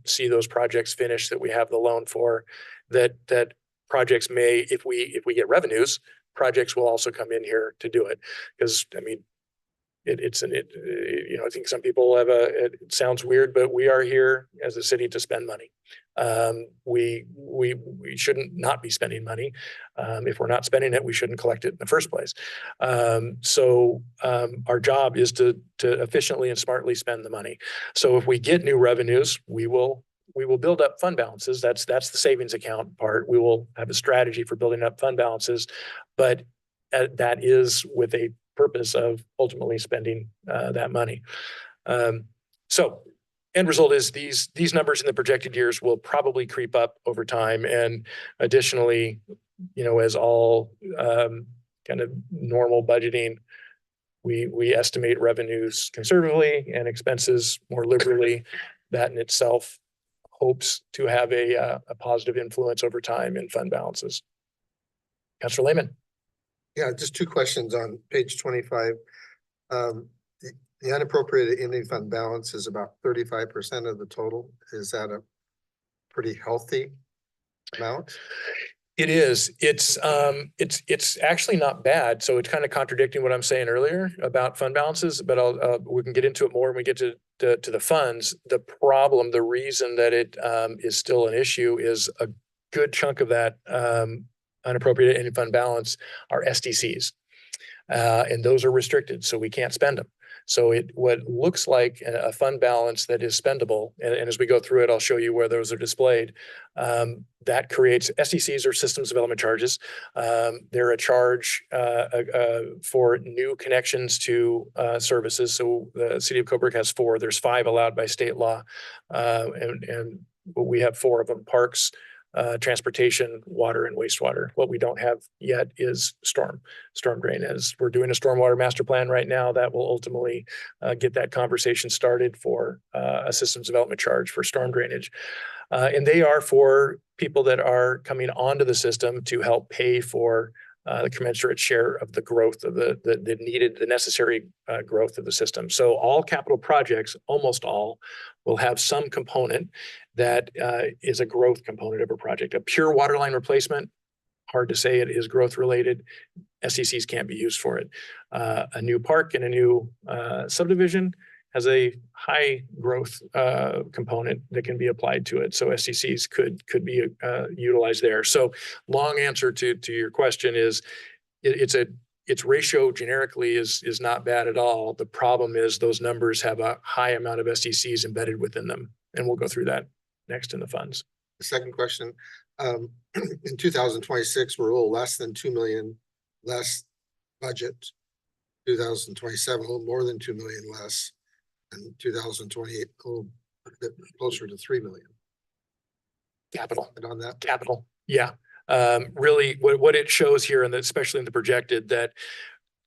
see those projects finish that we have the loan for, that projects may, if we get revenues, projects will also come in here to do it. Because I mean, you know, I think some people have it sounds weird, but we are here as a city to spend money. We shouldn't not be spending money. If we're not spending it, we shouldn't collect it in the first place. So our job is to efficiently and smartly spend the money. So if we get new revenues, we will build up fund balances. That's the savings account part. We will have a strategy for building up fund balances, but that is with a purpose of ultimately spending that money. So end result is these numbers in the projected years will probably creep up over time. And additionally, you know, as all kind of normal budgeting, we estimate revenues conservatively and expenses more liberally. That in itself hopes to have a positive influence over time in fund balances. Councilor Lehman. Yeah, just two questions on page 25. The unappropriated ending fund balance is about 35% of the total. Is that a pretty healthy amount? It is. It's actually not bad. So it's kind of contradicting what I'm saying earlier about fund balances, but we can get into it more when we get to the funds. The problem, the reason that it is still an issue is a good chunk of that unappropriated ending fund balance are SDCs. And those are restricted, so we can't spend them. So what looks like a fund balance that is spendable, and as we go through it, I'll show you where those are displayed. That creates SDCs, or systems development charges. They're a charge for new connections to services. So the city of Coburg has 4. There's 5 allowed by state law, and we have 4 of them: parks, transportation, water, and wastewater. What we don't have yet is storm drain. As we're doing a stormwater master plan right now, that will ultimately get that conversation started for a systems development charge for storm drainage. And they are for people that are coming onto the system to help pay for the commensurate share of the growth of the necessary growth of the system. So all capital projects, almost all, will have some component that is a growth component of a project. A pure water line replacement, hard to say it is growth related. SCCs can't be used for it. A new park and a new subdivision has a high growth component that can be applied to it. So SCCs could be utilized there. So long answer to your question is, it's its ratio generically is not bad at all. The problem is those numbers have a high amount of SDCs embedded within them. And we'll go through that next in the funds. The second question, in 2026, we're a little less than 2 million less budget. 2027, a little more than 2 million less, and 2028, a little bit closer to 3 million. Capital. And on that, Capital, yeah. Really, what it shows here, and especially in the projected, that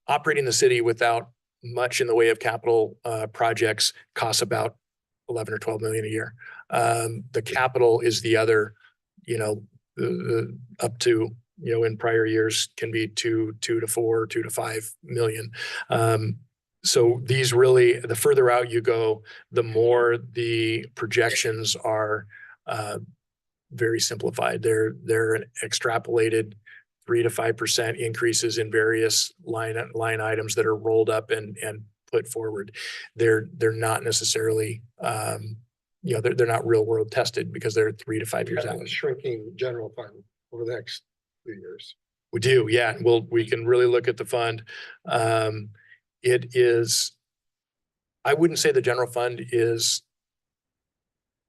operating the city without much in the way of capital projects costs about 11 or 12 million a year. The capital is the other, up to, in prior years can be 2 to 4, 2 to 5 million. So these really, the further out you go, the more the projections are very simplified. They're extrapolated 3 to 5% increases in various line items that are rolled up and put forward. They're not necessarily, they're not real world tested because they're 3 to 5 years out. a shrinking general fund over the next few years. We do, yeah. We can really look at the fund. It is, I wouldn't say the general fund is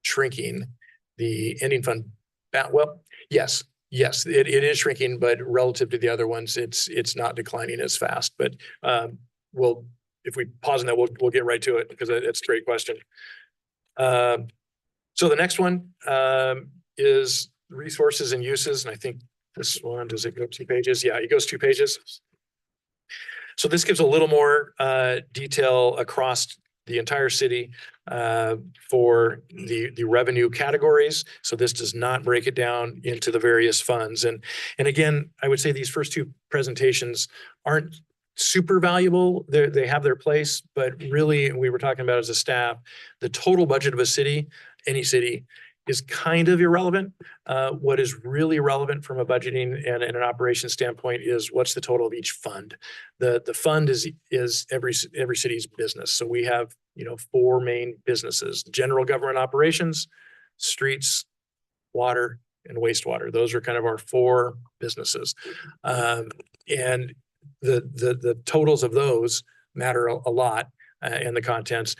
shrinking. The ending fund, well, yes, it is shrinking, but relative to the other ones, it's not declining as fast. But if we pause on that, we'll get right to it because it's a great question. So the next one is resources and uses, and I think this one, does it go 2 pages? Yeah, it goes 2 pages. So this gives a little more detail across the entire city for the revenue categories. So this does not break it down into the various funds. And again, I would say these first 2 presentations aren't super valuable. They have their place, but really, we were talking about as a staff, the total budget of a city, any city, is kind of irrelevant. What is really relevant from a budgeting and an operations standpoint is what's the total of each fund. The fund is every city's business. So we have 4 main businesses: general government operations, streets, water, and wastewater. Those are kind of our 4 businesses, and the totals of those matter a lot, and the contents.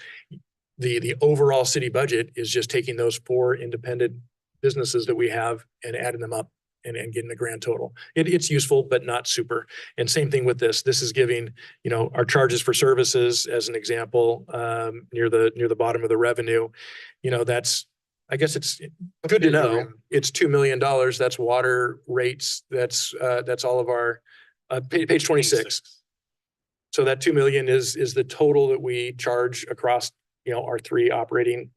The overall city budget is just taking those 4 independent businesses that we have and adding them up and getting the grand total. It's useful, but not super. And same thing with this. This is giving, our charges for services as an example, near the bottom of the revenue. That's, I guess it's good to know. It's $2 million. That's water rates. That's all of our page 26. So that 2 million is the total that we charge across our 3 operating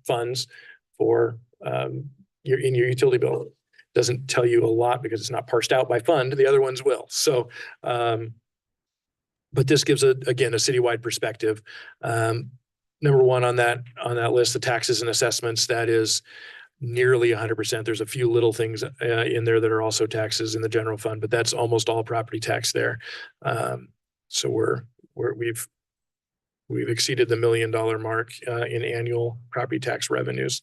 funds for your utility bill. Doesn't tell you a lot because it's not parsed out by fund. The other ones will. So, but this gives again a citywide perspective. Number 1 on that list, the taxes and assessments, that is nearly 100%. There's a few little things in there that are also taxes in the general fund, but that's almost all property tax there. So we've exceeded the $1 million mark in annual property tax revenues.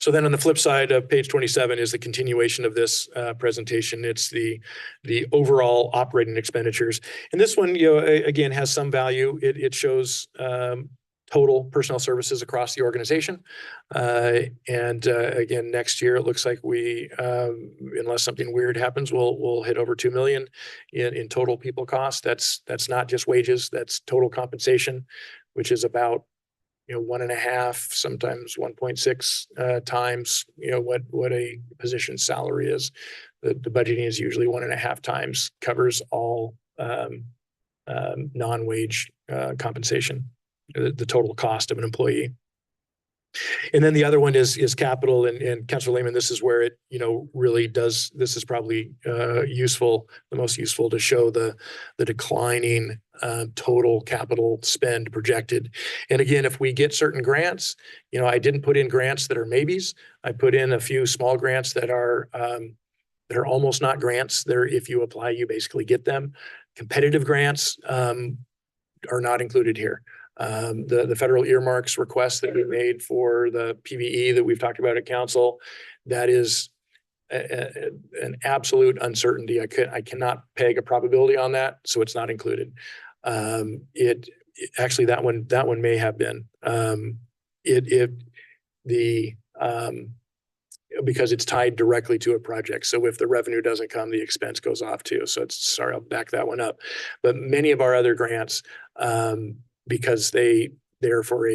So then on the flip side of page 27 is the continuation of this presentation. It's the overall operating expenditures. And this one, again, has some value. It shows total personnel services across the organization. And again, next year, it looks like we, unless something weird happens, we'll hit over 2 million in total people cost. That's not just wages, that's total compensation, which is about 1.5, sometimes 1.6 times, what a position's salary is. The budgeting is usually 1.5 times, covers all non-wage compensation, the total cost of an employee. And then the other one is capital, and Councilor Lehman, this is where it, really does, this is probably useful, the most useful to show the declining total capital spend projected. And again, if we get certain grants, I didn't put in grants that are maybes. I put in a few small grants that are almost not grants. If you apply, you basically get them. Competitive grants are not included here. The federal earmarks request that we made for the PVE that we've talked about at council, that is an absolute uncertainty. I cannot peg a probability on that, so it's not included. Actually, that one may have been. Because it's tied directly to a project. So if the revenue doesn't come, the expense goes off too. So sorry, I'll back that one up. But many of our other grants, because they're for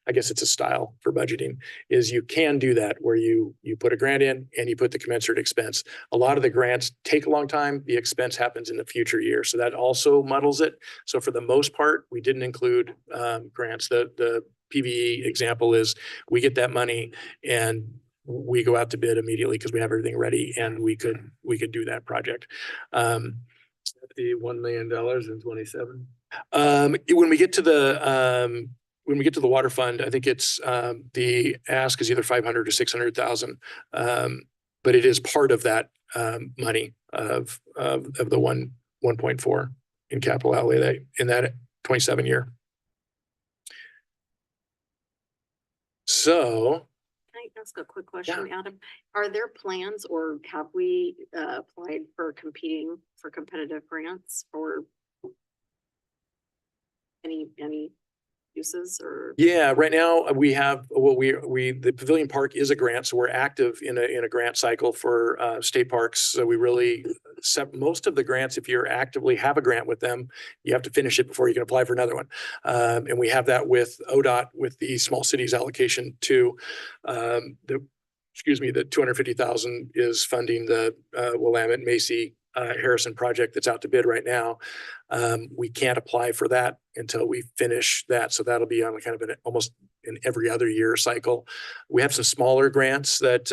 I guess it's a style for budgeting, is you can do that where you put a grant in and you put the commensurate expense. A lot of the grants take a long time. The expense happens in the future year. So that also muddles it. So for the most part, we didn't include grants. The PVE example is we get that money and we go out to bid immediately because we have everything ready and we could do that project. The $1 million in 27. When we get to the water fund, I think it's the ask is either 500 or 600,000, but it is part of that money of the 1.4 in capital outlay in that 27 year. So, Can I ask a quick question, Adam? Are there plans or have we applied for competing for competitive grants for any uses or? yeah, right now we have the Pavilion Park is a grant, so we're active in a grant cycle for state parks. So we really most of the grants, if you're actively have a grant with them, you have to finish it before you can apply for another one. And we have that with ODOT with the small cities allocation too. The 250,000 is funding the Willamette Macy Harrison project that's out to bid right now. We can't apply for that until we finish that. So that'll be on kind of almost in every other year cycle. We have some smaller grants that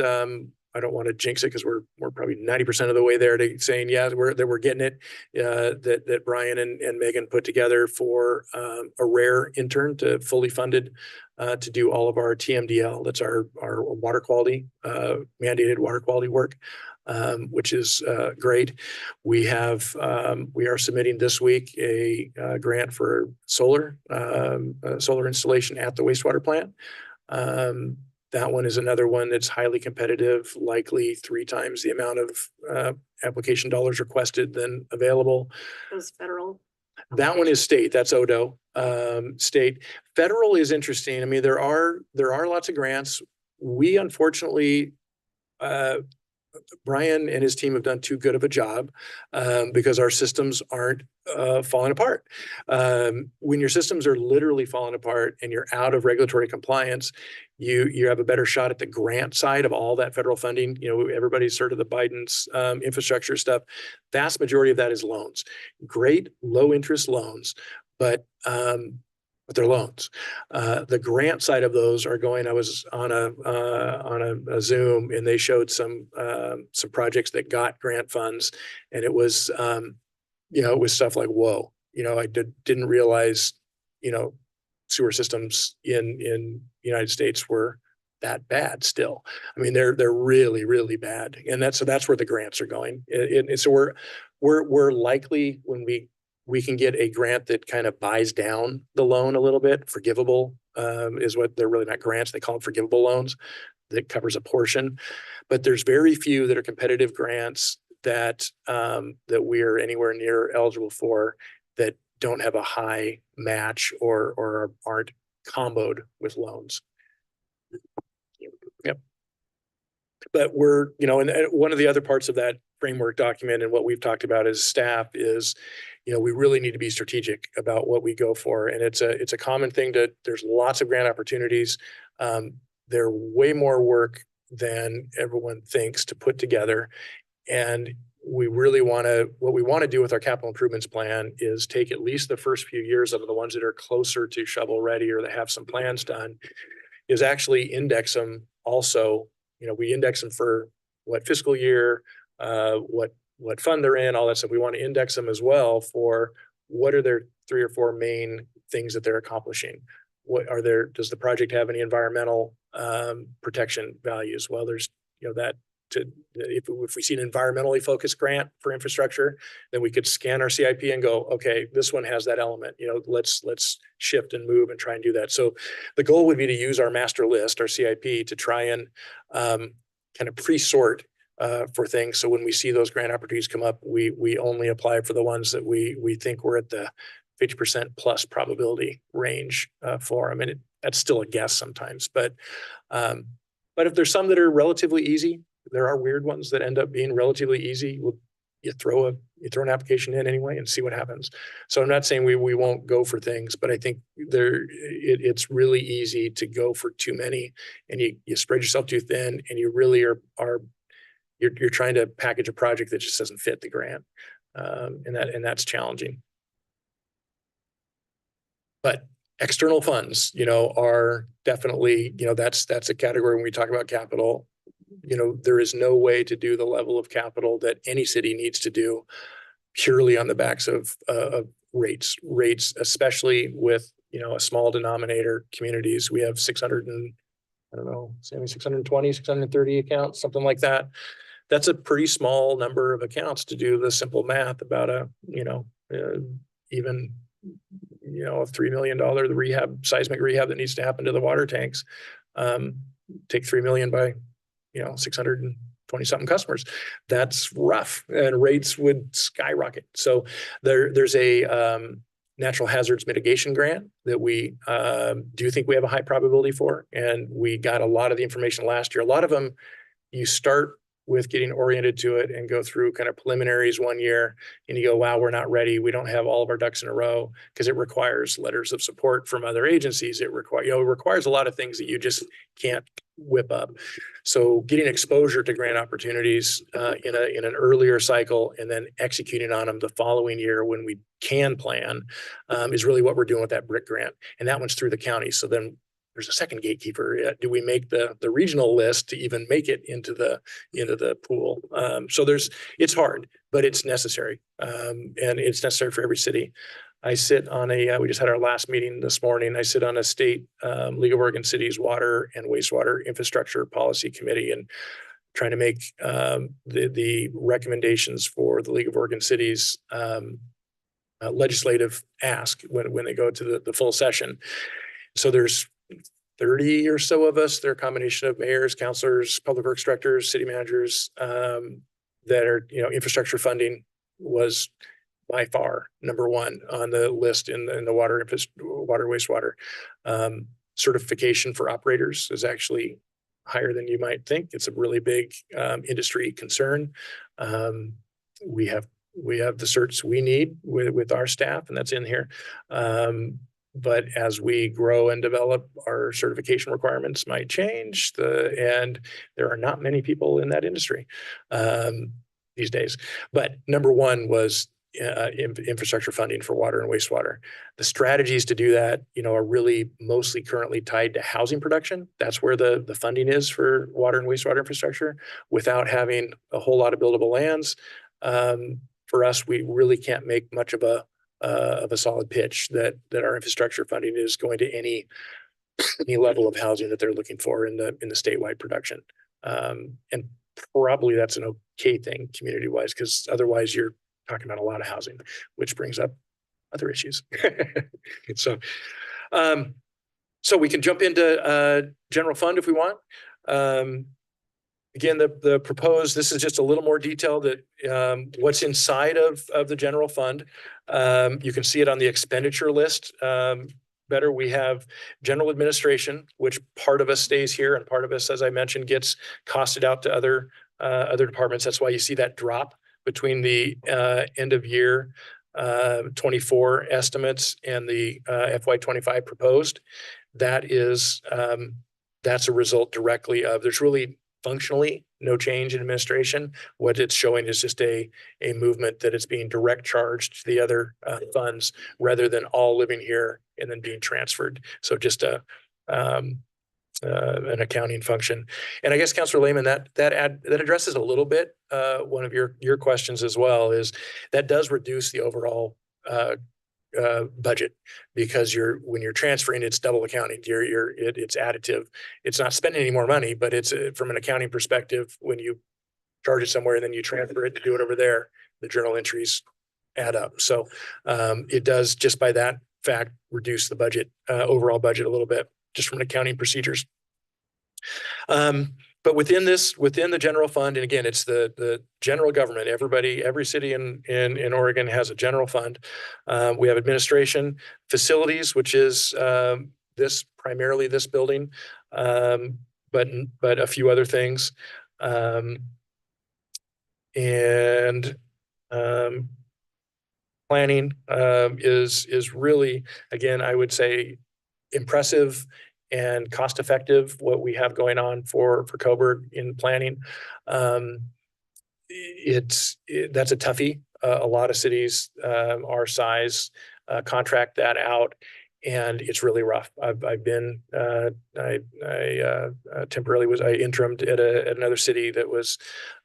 I don't want to jinx it because we're probably 90% of the way there to saying, yeah, we're getting it, that Brian and Megan put together for a rare intern to fully funded to do all of our TMDL. That's our water quality, mandated water quality work. Which is great. We are submitting this week a grant for solar installation at the wastewater plant. That one is another one that's highly competitive, likely 3 times the amount of application dollars requested than available. Those federal? That one is state. That's ODO. State. Federal is interesting. I mean, there are lots of grants. We unfortunately, Brian and his team have done too good of a job because our systems aren't falling apart. When your systems are literally falling apart and you're out of regulatory compliance, you have a better shot at the grant side of all that federal funding. You know, everybody's heard of the Biden's infrastructure stuff. Vast majority of that is loans, great low interest loans, but they're loans. The grant side of those are going. I was on a Zoom and they showed some projects that got grant funds, and it was it was stuff like, whoa, I didn't realize sewer systems in the United States were that bad still. I mean, they're really, really bad, and that's where the grants are going. And so we're likely when we can get a grant that kind of buys down the loan a little bit. Forgivable is what they're really not grants. They call them forgivable loans that covers a portion. But there's very few that are competitive grants that we're anywhere near eligible for that don't have a high match or aren't comboed with loans. Yep. But we're, and one of the other parts of that framework document and what we've talked about as staff is, we really need to be strategic about what we go for. And it's a common thing there's lots of grant opportunities. They're way more work than everyone thinks to put together. And we really what we want to do with our capital improvements plan is take at least the first few years of the ones that are closer to shovel ready or that have some plans done, is actually index them also. We index them for what fiscal year, what fund they're in, all that stuff. We want to index them as well for what are their 3 or 4 main things that they're accomplishing. Does the project have any environmental protection values? Well, there's, if we see an environmentally focused grant for infrastructure, then we could scan our CIP and go, okay, this one has that element, let's shift and move and try and do that. So the goal would be to use our master list, our CIP, to try and kind of pre-sort for things. So when we see those grant opportunities come up, we only apply for the ones that we think we're at the 50% plus probability range for them. And that's still a guess sometimes, but if there's some that are relatively easy, there are weird ones that end up being relatively easy. You throw an application in anyway and see what happens. So I'm not saying we won't go for things, but I think it's really easy to go for too many, and you spread yourself too thin, and you really you're trying to package a project that just doesn't fit the grant, and that's challenging. But external funds, are definitely, that's a category when we talk about capital. There is no way to do the level of capital that any city needs to do purely on the backs of rates, especially with, a small denominator communities. We have 620, 630 accounts, something like that. That's a pretty small number of accounts to do the simple math about a $3 million seismic rehab that needs to happen to the water tanks. Take 3 million by 620 something customers. That's rough, and rates would skyrocket. So there's a natural hazards mitigation grant that we do think we have a high probability for, and we got a lot of the information last year. A lot of them you start with getting oriented to it and go through kind of preliminaries one year, and you go, wow, we're not ready. We don't have all of our ducks in a row, because it requires letters of support from other agencies. It requires a lot of things that you just can't whip up. So getting exposure to grant opportunities in an earlier cycle, and then executing on them the following year when we can plan, is really what we're doing with that BRIC grant. And that one's through the county. So then there's a second gatekeeper. Do we make the regional list to even make it into the pool? So it's hard, but it's necessary. And it's necessary for every city. I sit on we just had our last meeting this morning. I sit on a state League of Oregon Cities Water and Wastewater Infrastructure Policy Committee, and trying to make the recommendations for the League of Oregon Cities legislative ask when they go to the full session. So there's 30 or so of us. They're a combination of mayors, councilors, public works directors, city managers, that are, infrastructure funding was by far number one on the list in the water wastewater. Certification for operators is actually higher than you might think. It's a really big industry concern. We have the certs we need with our staff, and that's in here. But as we grow and develop, our certification requirements might change, and there are not many people in that industry these days. But number one was infrastructure funding for water and wastewater. The strategies to do that, are really mostly currently tied to housing production. That's where the funding is for water and wastewater infrastructure. Without having a whole lot of buildable lands, for us, we really can't make much of a solid pitch that our infrastructure funding is going to any level of housing that they're looking for in the statewide production. And probably that's an okay thing community wise, because otherwise you're talking about a lot of housing, which brings up other issues. So we can jump into general fund if we want. Again, the proposed, this is just a little more detail that what's inside of the general fund. You can see it on the expenditure list better. We have general administration, which part of us stays here and part of us, as I mentioned, gets costed out to other departments. That's why you see that drop between the end of year 24 estimates and the FY25 proposed. That's a result directly of, there's really functionally no change in administration. What it's showing is just a movement that it's being direct charged to the other funds rather than all living here and then being transferred. So just an accounting function. And I guess Councilor Lehman, that addresses a little bit one of your questions as well, is that does reduce the overall budget, because when you're transferring, it's double accounting. It's additive. It's not spending any more money, but it's from an accounting perspective, when you charge it somewhere and then you transfer it to do it over there, the journal entries add up. So it does, just by that fact, reduce the budget, overall budget a little bit, just from an accounting procedures. But But within the general fund, and again, it's the general government, every city in Oregon has a general fund. We have administration, facilities, which is primarily this building, but a few other things. Planning is really, again, I would say, impressive and cost effective what we have going on for Coburg in planning. That's a toughie. A lot of cities our size contract that out, and it's really rough. I've been I temporarily was interimed at another city that was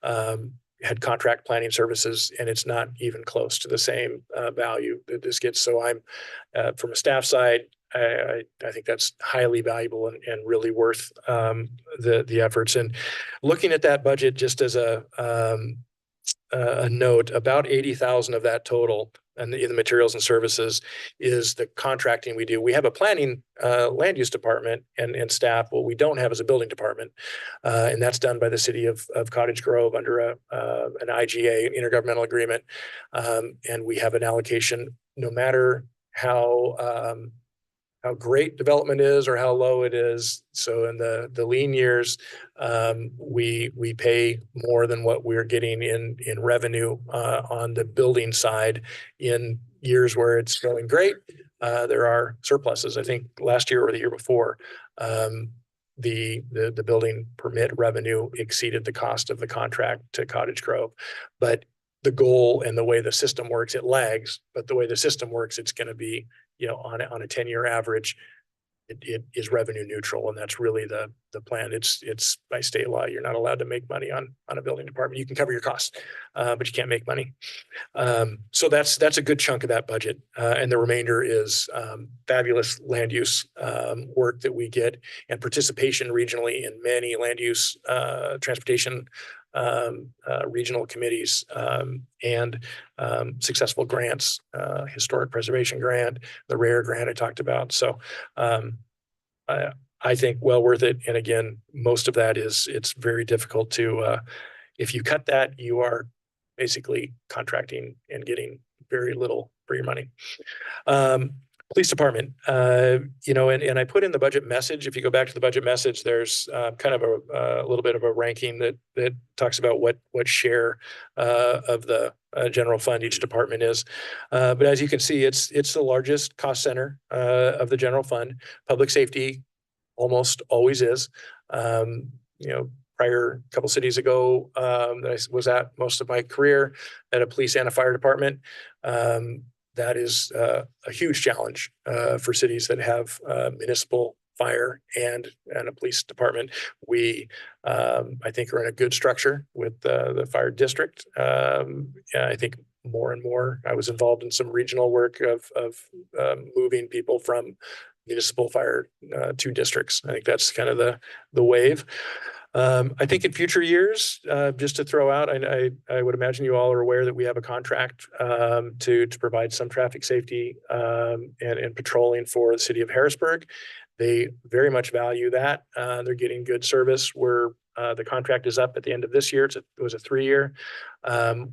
had contract planning services, and it's not even close to the same value that this gets. So I'm from a staff side, I think that's highly valuable and really worth the efforts. And looking at that budget, just as a note, about 80,000 of that total and in the materials and services is the contracting we do. We have a planning land use department and staff. What we don't have is a building department, and that's done by the city of Cottage Grove under an IGA, intergovernmental agreement, and we have an allocation no matter how great development is or how low it is. So in the lean years, we pay more than what we're getting in revenue on the building side. In years where it's going great, there are surpluses. I think last year or the year before, the building permit revenue exceeded the cost of the contract to Cottage Grove. But the goal and the way the system works, it lags, but the way the system works, it's going to be, on a 10-year average, it is revenue neutral. And that's really the plan. It's by state law, you're not allowed to make money on a building department. You can cover your costs, but you can't make money. So that's a good chunk of that budget. And the remainder is fabulous land use work that we get and participation regionally in many land use transportation regional committees and successful grants, historic preservation grant, the rare grant I talked about. So I think well worth it. And again, most of that it's very difficult to, if you cut that, you are basically contracting and getting very little for your money. Police department, and I put in the budget message. If you go back to the budget message, there's kind of a little bit of a ranking that talks about what share of the general fund each department is. But as you can see, it's the largest cost center of the general fund. Public safety almost always is. Prior couple cities ago that I was at most of my career at a police and a fire department. That is a huge challenge for cities that have municipal fire and a police department. We, I think, are in a good structure with the fire district. I think more and more, I was involved in some regional work of moving people from municipal fire to districts. I think that's kind of the wave. I think in future years, just to throw out, I would imagine you all are aware that we have a contract to provide some traffic safety and patrolling for the city of Harrisburg. They very much value that. They're getting good service. The contract is up at the end of this year. It was a 3-year.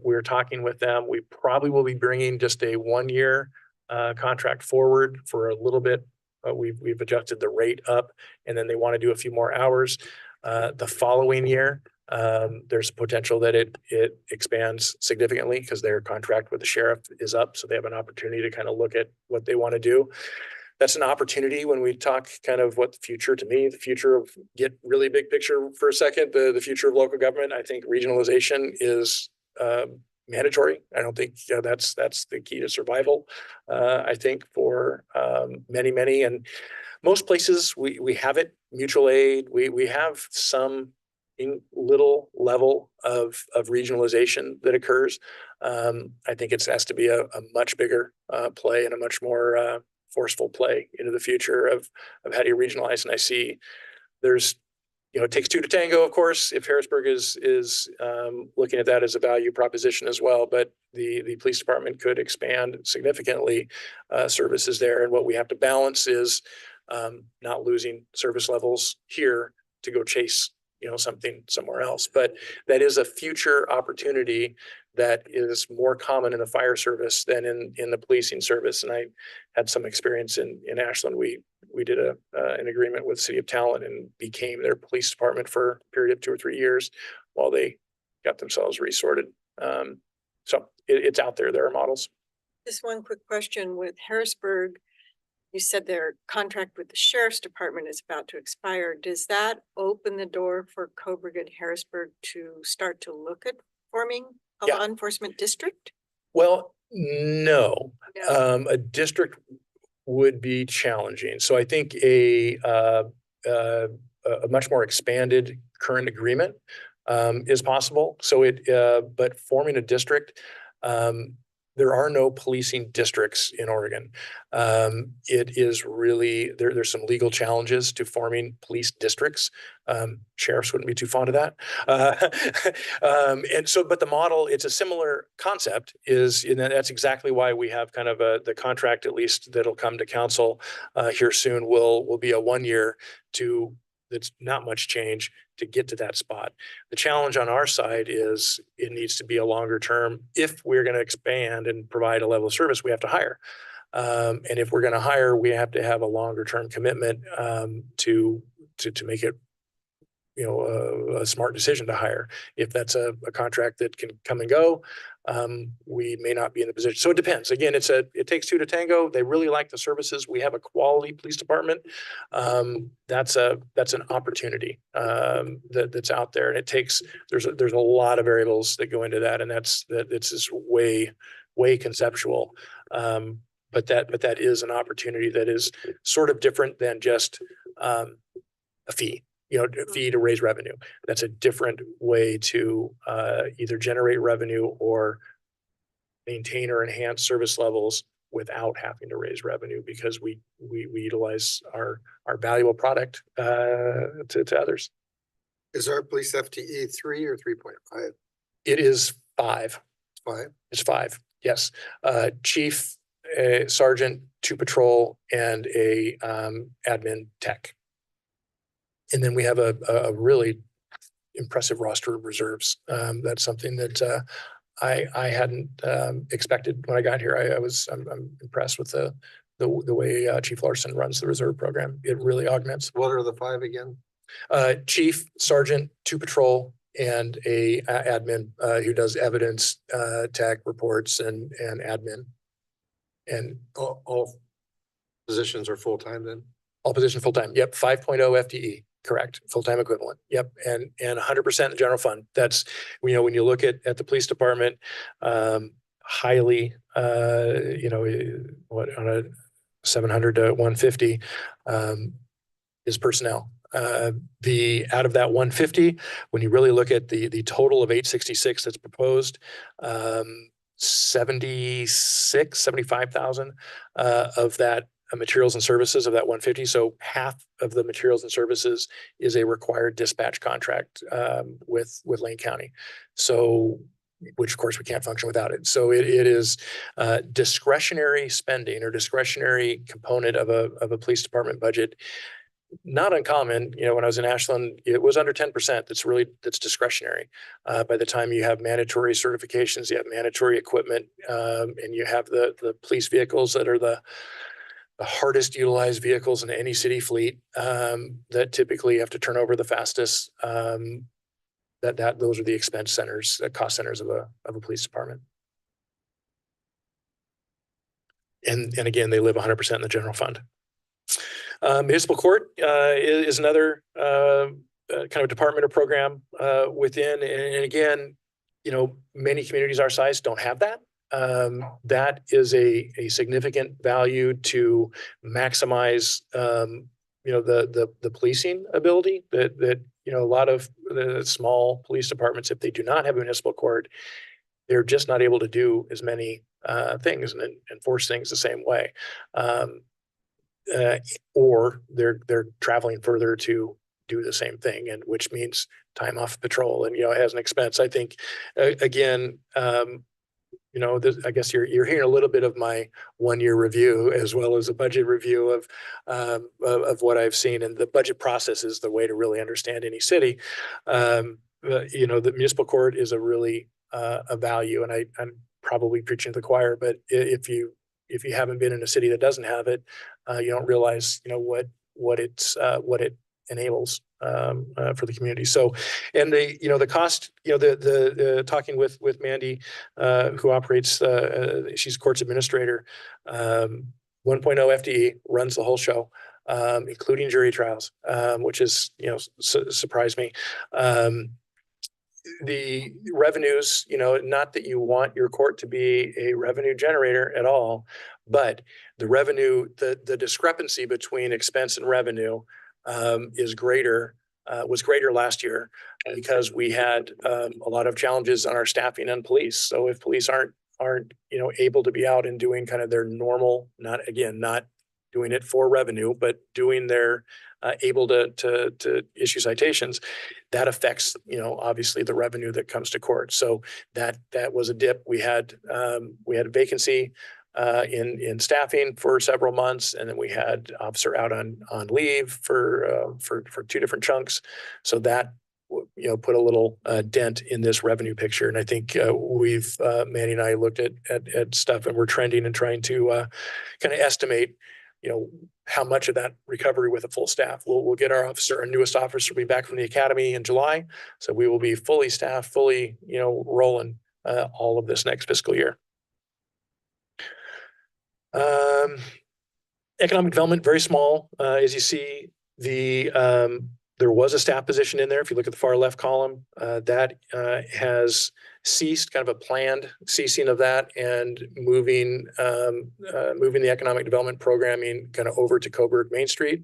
We're talking with them. We probably will be bringing just a 1-year contract forward for a little bit. We've adjusted the rate up, and then they want to do a few more hours. The following year, there's potential that it expands significantly because their contract with the sheriff is up. So they have an opportunity to kind of look at what they want to do. That's an opportunity when we talk kind of what the future, to me, the future of, get really big picture for a second, the future of local government. I think regionalization is mandatory. I don't think that's the key to survival. I think for many, and most places we have it, mutual aid. We have some little level of regionalization that occurs. I think it has to be a much bigger play and a much more forceful play into the future of how do you regionalize. And I see there's, it takes two to tango, of course, if Harrisburg is looking at that as a value proposition as well. But the police department could expand significantly services there. And what we have to balance is not losing service levels here to go chase something somewhere else. But that is a future opportunity that is more common in the fire service than in the policing service. And I had some experience in Ashland. We did an agreement with City of Talent and became their police department for a period of 2 or 3 years while they got themselves resorted. So it's out there. There are models. Just one quick question with Harrisburg. You said their contract with the sheriff's department is about to expire. Does that open the door for Coburg Harrisburg to start to look at forming a Yeah. law enforcement district? Well, no. No. A district would be challenging. So I think a much more expanded current agreement is possible. So but forming a district, there are no policing districts in Oregon. It is really, there's some legal challenges to forming police districts. Sheriffs wouldn't be too fond of that. And so, but the model, it's a similar concept and that's exactly why we have kind of the contract, at least that'll come to council here soon, will be a 1 year that's not much change to get to that spot. The challenge on our side is it needs to be a longer term. If we're going to expand and provide a level of service, we have to hire. And if we're going to hire, we have to have a longer term commitment to make it a smart decision to hire. If that's a contract that can come and go, we may not be in the position. So it depends. Again, it takes two to tango. They really like the services. We have a quality police department. That's an opportunity that's out there, and there's a lot of variables that go into that, and it's just way conceptual. But that is an opportunity that is sort of different than just a fee. Fee to raise revenue. That's a different way to either generate revenue or maintain or enhance service levels without having to raise revenue, because we utilize our valuable product to others. Is our police FTE 3 or 3.5? It is 5. 5. It's 5. Yes. Chief, sergeant, 2 patrol, and a admin tech. And then we have a really impressive roster of reserves. That's something that I hadn't expected when I got here. I'm impressed with the way Chief Larson runs the reserve program. It really augments. What are the 5 again? Chief, sergeant, 2 patrol, and a admin who does evidence, tech reports, and admin. And all positions are full-time then? All positions full-time. Yep. 5.0 FTE. Correct. Full-time equivalent. Yep. And 100% in the general fund. That's, when you look at the police department, highly, on a 700 to 150 is personnel. Out of that 150, when you really look at the total of 866 that's proposed, 75,000 of that materials and services of that 150. So half of the materials and services is a required dispatch contract with Lane County. So, which of course we can't function without it. So it is discretionary spending or discretionary component of a police department budget. Not uncommon. When I was in Ashland, it was under 10%. That's discretionary. By the time you have mandatory certifications, you have mandatory equipment, and you have the police vehicles that are the hardest utilized vehicles in any city fleet, that typically have to turn over the fastest. Those are the expense centers, cost centers of a police department. And again, they live 100% in the general fund. Municipal court is another kind of department or program within, and again, many communities our size don't have that. That is a significant value to maximize, the policing ability that a lot of the small police departments, if they do not have a municipal court, they're just not able to do as many things and enforce things the same way. Or they're traveling further to do the same thing, and which means time off patrol, and it has an expense. I think again, you know, this, I guess you're hearing a little bit of my 1-year review as well as a budget review of what I've seen. And the budget process is the way to really understand any city. You know, the municipal court is a really a value, and I'm probably preaching to the choir, but if you haven't been in a city that doesn't have it, you don't realize, you know, what it enables for the community. So, and the cost, the talking with Mandy, who operates, she's courts administrator, 1.0 FTE runs the whole show, including jury trials, which is, surprised me. The revenues, not that you want your court to be a revenue generator at all, but the revenue, the discrepancy between expense and revenue was greater last year because we had a lot of challenges on our staffing and police. So if police aren't able to be out and doing kind of their normal, not doing it for revenue, but doing their able to issue citations, that affects, obviously the revenue that comes to court. So that was a dip. We had a vacancy in staffing for several months, and then we had officer out on leave for 2 different chunks. So that put a little dent in this revenue picture. And I think we've Manny and I looked at stuff, and we're trending and trying to kind of estimate how much of that recovery with a full staff. We'll get our newest officer will be back from the academy in July. So we will be fully staffed, fully, rolling all of this next fiscal year. Economic development, very small. As you see, there was a staff position in there. If you look at the far left column, that has ceased, kind of a planned ceasing of that, and moving the economic development programming kind of over to Coburg Main Street.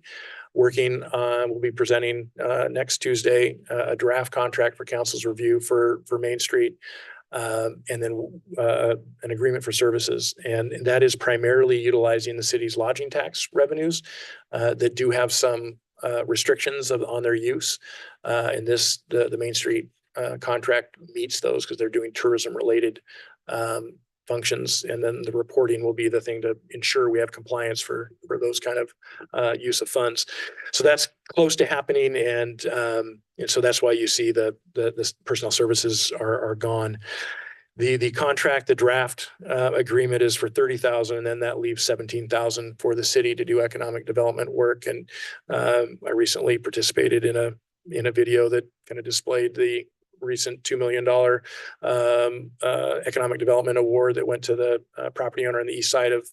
We'll be presenting next Tuesday a draft contract for council's review for Main Street. And then an agreement for services. And that is primarily utilizing the city's lodging tax revenues that do have some restrictions on their use. And the Main Street contract meets those because they're doing tourism related functions. And then the reporting will be the thing to ensure we have compliance for those kind of use of funds. So that's close to happening. And so that's why you see the personnel services are gone. The contract, the draft agreement is for $30,000, and then that leaves $17,000 for the city to do economic development work. And I recently participated in a video that kind of displayed the recent $2 million economic development award that went to the property owner on the east side of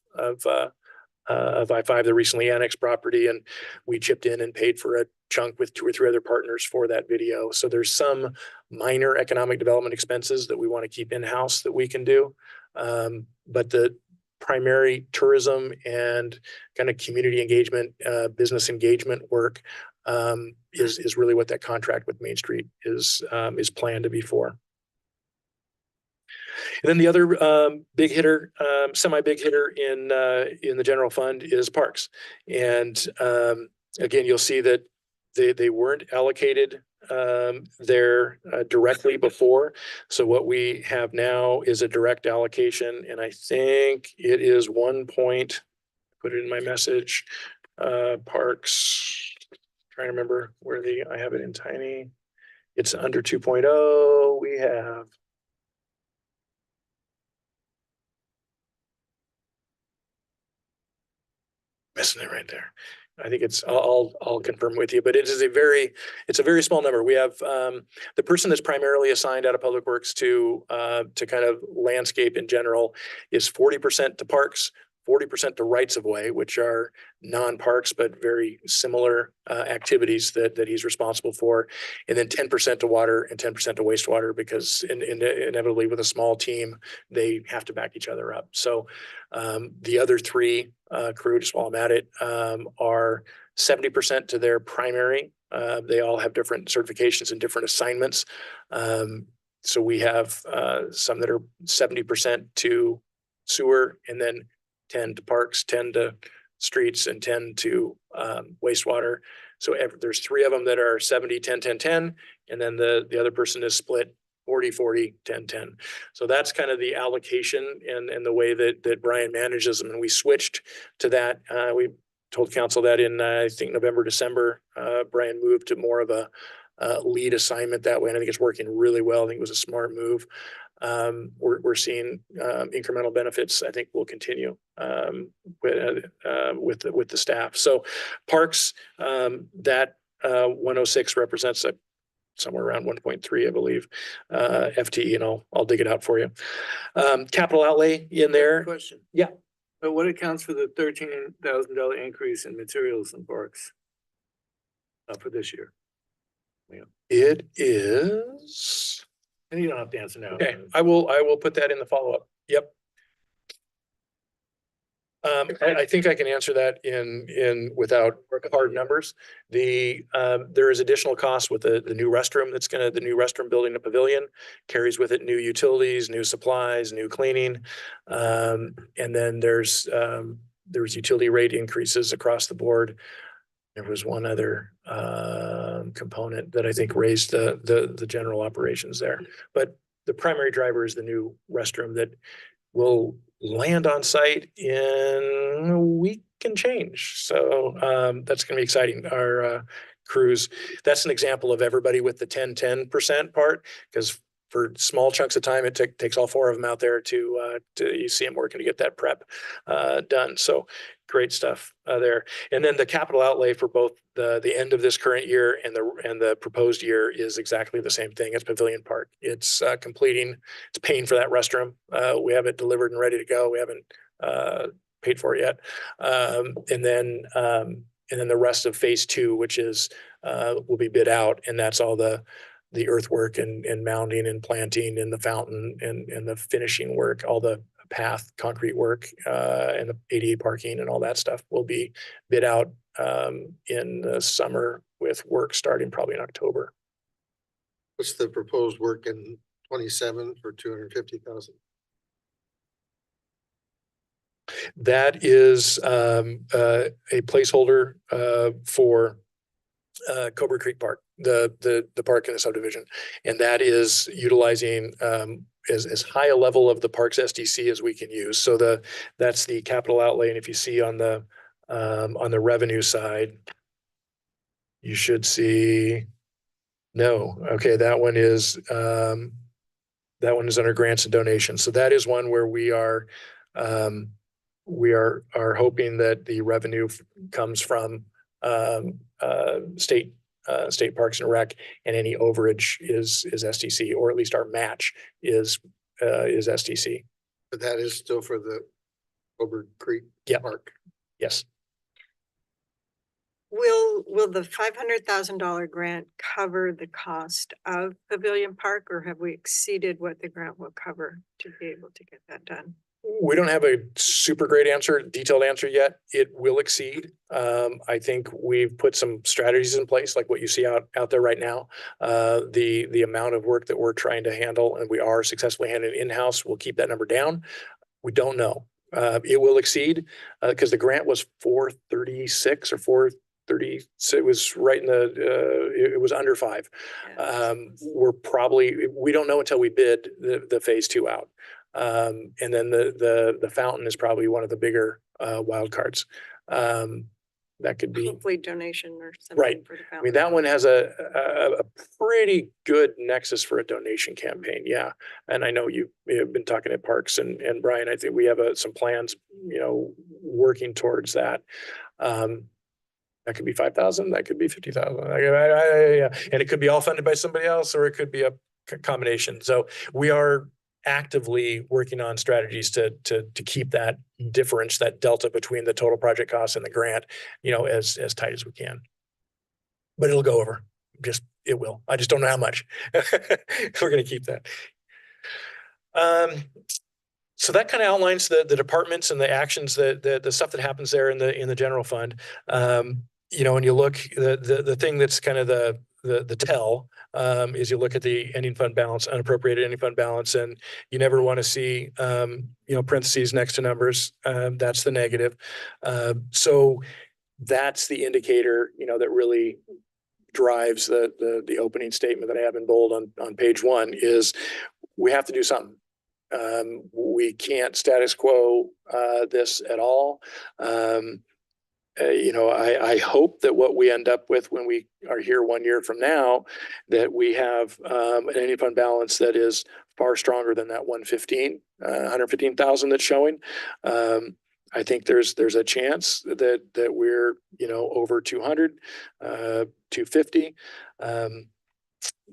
I-5, the recently annexed property, and we chipped in and paid for a chunk with 2 or 3 other partners for that video. So there's some minor economic development expenses that we want to keep in-house that we can do. But the primary tourism and kind of community engagement, business engagement work is really what that contract with Main Street is planned to be for. And then the other big hitter, semi-big hitter in the general fund is parks. And again, you'll see that they weren't allocated there directly before. So what we have now is a direct allocation, and I think it is put it in my message, parks, trying to remember where I have it in tiny. It's under 2.0. We have missing it right there. I think I'll confirm with you, but it's a very small number. We have the person that's primarily assigned out of Public Works to kind of landscape in general is 40% to parks, 40% to rights of way, which are non-parks, but very similar activities that he's responsible for. And then 10% to water and 10% to wastewater, because inevitably with a small team, they have to back each other up. So the other 3 crew, just while I'm at it, are 70% to their primary. They all have different certifications and different assignments. So we have some that are 70% to sewer, and then 10 to parks, 10 to streets, and 10 to wastewater. So there's 3 of them that are 70, 10, 10, 10. And then the other person is split 40, 10, 10. So that's kind of the allocation and the way that Brian manages them. And we switched to that. We told council that in, I think, November, December. Brian moved to more of a lead assignment that way. And I think it's working really well. I think it was a smart move. We're seeing incremental benefits. I think will continue with the staff. So parks, that 106 represents somewhere around 1.3, I believe, FTE, and I'll dig it out for you. Capital outlay in there. Question. Yeah. But what accounts for the $13,000 increase in materials and parks for this year? It is. And you don't have to answer now. Okay, I will put that in the follow-up. Yep. I think I can answer that in without hard numbers. There is additional cost with the new restroom the new restroom building, the pavilion carries with it new utilities, new supplies, new cleaning. And then there's utility rate increases across the board. There was one other component that I think raised the general operations there. But the primary driver is the new restroom that will land on site in a week and change. So that's going to be exciting. Our crews, that's an example of everybody with the 10% part, because for small chunks of time, it takes all four of them out there to you see them working to get that prep done. So great stuff there. And then the capital outlay for both the end of this current year and the proposed year is exactly the same thing as Pavilion Park. It's it's paying for that restroom. We have it delivered and ready to go. We haven't paid for it yet. And then the rest of phase 2, which is will be bid out, and that's all the earthwork and mounding and planting and the fountain and the finishing work, all the path concrete work and the ADA parking and all that stuff will be bid out in the summer, with work starting probably in October. What's the proposed work in 27 for 250,000? That is a placeholder for Cobra Creek Park, the park in the subdivision, and that is utilizing as high a level of the park's SDC as we can use. So that's the capital outlay, and if you see on the revenue side, you should see okay, that one is under grants and donations. So that is one where we are hoping that the revenue comes from state Parks and Rec, and any overage is SDC, or at least our match is SDC. But that is still for the Cobra Creek Park. Yes. Will the $500,000 grant cover the cost of Pavilion Park, or have we exceeded what the grant will cover to be able to get that done? We don't have a super great detailed answer yet. It will exceed. I think we've put some strategies in place, like what you see out there right now. The amount of work that we're trying to handle, and we are successfully handling in-house, we'll keep that number down. We don't know. It will exceed because the grant was 436 or 430. So it was right in it was under 5. We don't know until we bid the phase 2 out. And then the fountain is probably one of the bigger wild cards. That could be hopefully donation or something. Right. For the I mean, that one has a pretty good nexus for a donation campaign. Yeah. And I know you've been talking at Parks and Brian, I think we have some plans, working towards that. That could be 5,000. That could be 50,000. Yeah. And it could be all funded by somebody else, or it could be a combination. So we are actively working on strategies to keep that difference, that delta between the total project costs and the grant, as tight as we can. But it'll go over. It will. I just don't know how much. We're going to keep that. So that kind of outlines the departments and the actions, the stuff that happens there in the general fund. When you look, the thing that's kind of the tell is you look at the ending fund balance, unappropriated ending fund balance, and you never want to see parentheses next to numbers. That's the negative. So that's the indicator, that really drives the opening statement that I have in bold on page 1 is we have to do something. We can't status quo this at all. I hope that what we end up with when we are here 1 year from now, that we have an ending fund balance that is far stronger than that 115,000 that's showing. I think there's a chance that we're, over 200, 250.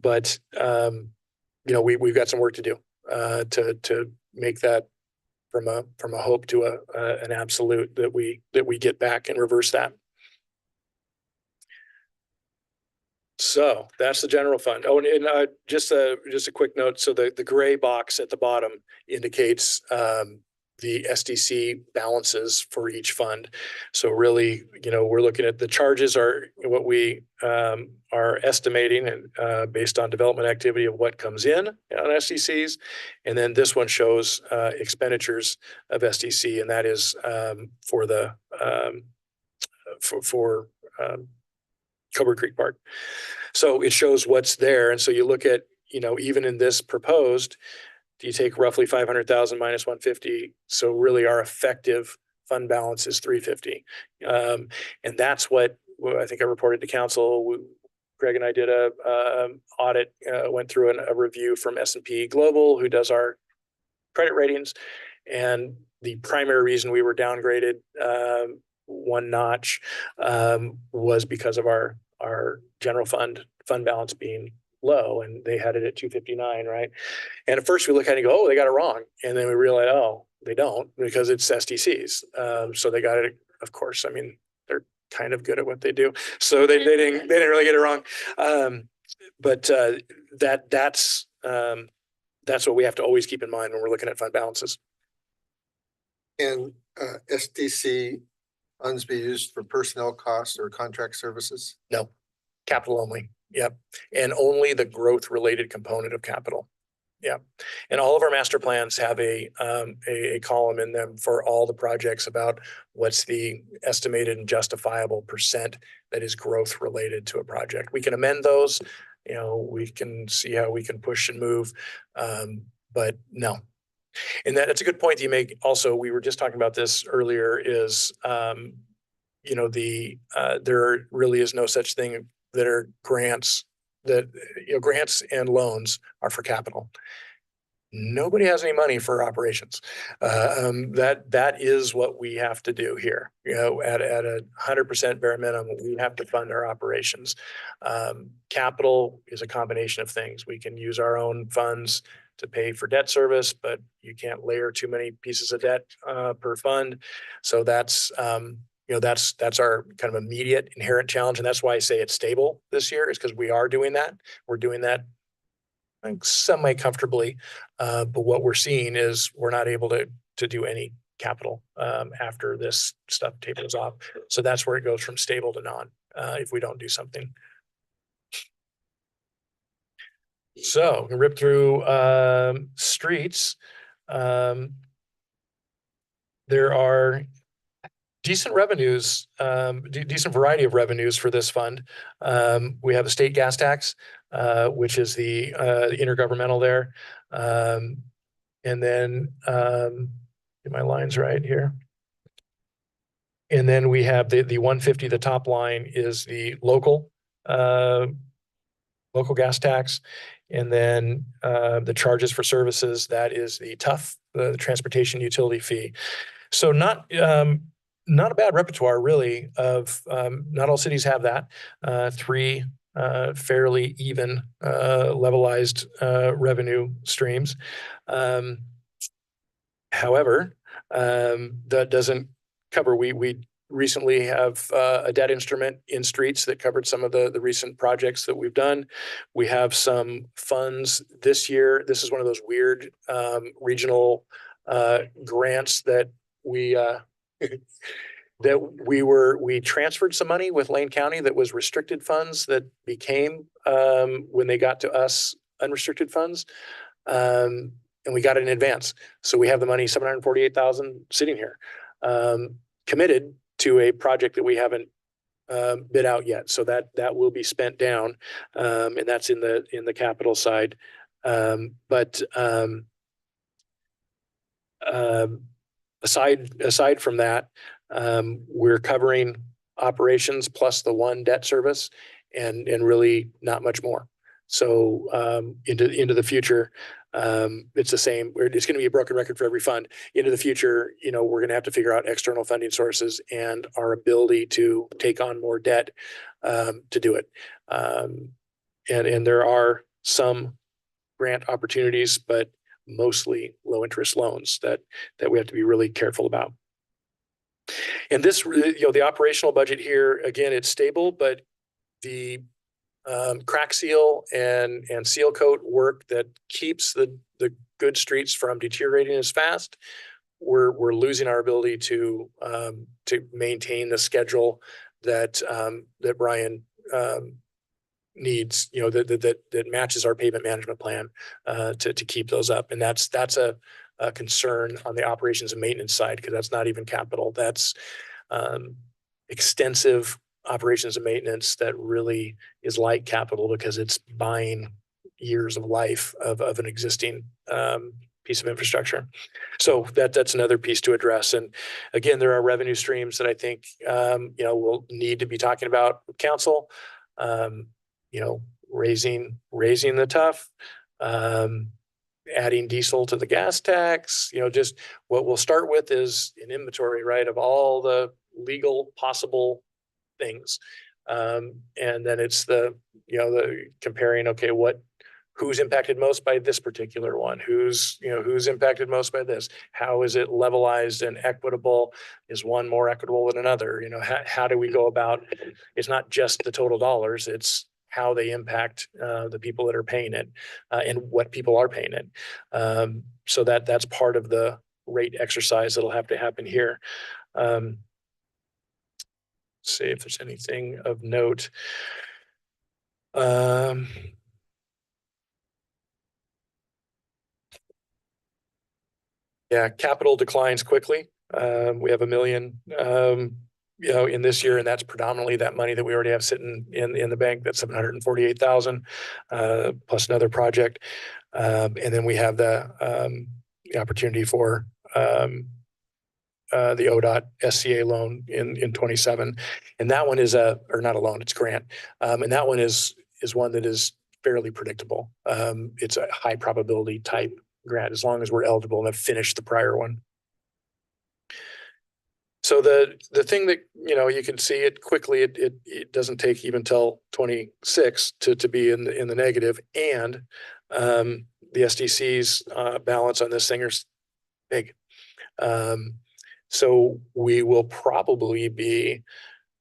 But we've got some work to do to make that from a hope to an absolute that we get back and reverse that. So that's the general fund. Oh, and just a quick note. So the gray box at the bottom indicates the SDC balances for each fund. So really, we're looking at the charges are what we are estimating and based on development activity of what comes in on SDCs. And then this one shows expenditures of SDC, and that is for the Coburg Creek Park. So it shows what's there. And so you look at, even in this proposed, you take roughly 500,000 minus 150. So really our effective fund balance is 350. And that's what I think I reported to council. Greg and I did a audit, went through a review from S&P Global, who does our credit ratings. And the primary reason we were downgraded one notch was because of our general fund balance being low, and they had it at 259, right? And at first we look at it and go, oh, they got it wrong. And then we realize, oh, they don't, because it's SDCs. So they got it, of course. I mean, they're kind of good at what they do. So they didn't really get it wrong. But that's what we have to always keep in mind when we're looking at fund balances. And SDC funds be used for personnel costs or contract services? No, capital only. Yep. And only the growth related component of capital. Yep. And all of our master plans have a column in them for all the projects about what's the estimated and justifiable percent that is growth related to a project. We can amend those, we can see how we can push and move. But no. And that's a good point that you make. Also, we were just talking about this earlier is, there really is no such thing that are grants grants and loans are for capital. Nobody has any money for operations. That is what we have to do here. At 100% bare minimum, we have to fund our operations. Capital is a combination of things. We can use our own funds to pay for debt service, but you can't layer too many pieces of debt per fund. So that's our kind of immediate inherent challenge. And that's why I say it's stable this year, is because we are doing that. We're doing that semi-comfortably. But what we're seeing is we're not able to do any capital after this stuff tapers off. So that's where it goes from stable to non if we don't do something. So we rip through streets. There are decent revenues, decent variety of revenues for this fund. We have a state gas tax, which is the intergovernmental there. And then get my lines right here. And then we have the 150, the top line is the local gas tax. And then the charges for services, that is the TUF, the transportation utility fee. So not a bad repertoire really of, not all cities have that, three fairly even levelized revenue streams. However, that doesn't cover, we recently have a debt instrument in streets that covered some of the recent projects that we've done. We have some funds this year. This is one of those weird regional grants that we we transferred some money with Lane County that was restricted funds that became when they got to us unrestricted funds, and we got it in advance. So we have the money, 748,000 sitting here, committed to a project that we haven't bid out yet. So that will be spent down. And that's in the capital side. But aside from that, we're covering operations plus the one debt service and really not much more. So into the future, it's the same. It's going to be a broken record for every fund. Into the future, we're going to have to figure out external funding sources and our ability to take on more debt to do it. And there are some grant opportunities, but mostly low interest loans that we have to be really careful about. And this, the operational budget here, again, it's stable, but the crack seal and seal coat work that keeps the good streets from deteriorating as fast, we're losing our ability to maintain the schedule that Brian needs, that matches our pavement management plan to keep those up. And that's a concern on the operations and maintenance side, because that's not even capital. That's extensive operations and maintenance that really is like capital, because it's buying years of life of an existing piece of infrastructure. So that's another piece to address. And again, there are revenue streams that I think we'll need to be talking about with council. Raising the tough, adding diesel to the gas tax. Just what we'll start with is an inventory, right, of all the legal possible things. And then it's the comparing, okay, who's impacted most by this particular one? Who's impacted most by this? How is it levelized and equitable? Is one more equitable than another? How do we go about, it's not just the total dollars, it's how they impact the people that are paying it and what people are paying it. So that's part of the rate exercise that'll have to happen here. See if there's anything of note. Yeah, capital declines quickly. We have $1 million, in this year, and that's predominantly that money that we already have sitting in the bank. That's $748,000 plus another project, and then we have the opportunity for the ODOT SCA loan in 27, and that one is or not a loan, it's grant, and that one is one that is fairly predictable. It's a high probability type grant as long as we're eligible and have finished the prior one. So the thing that, you can see it quickly, it doesn't take even till 26 to be in the negative, and the SDC's balance on this thing is big. So we will probably be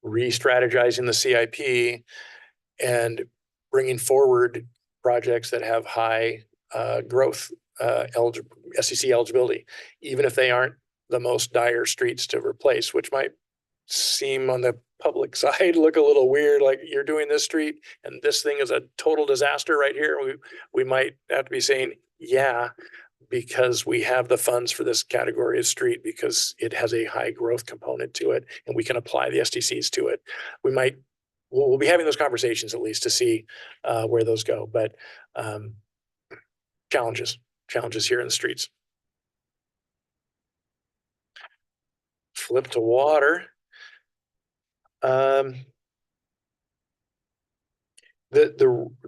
re-strategizing the CIP and bringing forward projects that have high growth SDC eligibility, even if they aren't the most dire streets to replace, which might seem on the public side look a little weird, like you're doing this street and this thing is a total disaster right here. We might have to be saying, yeah, because we have the funds for this category of street because it has a high growth component to it and we can apply the SDCs to it. We'll be having those conversations at least to see where those go, but challenges here in the streets. Flip to water. The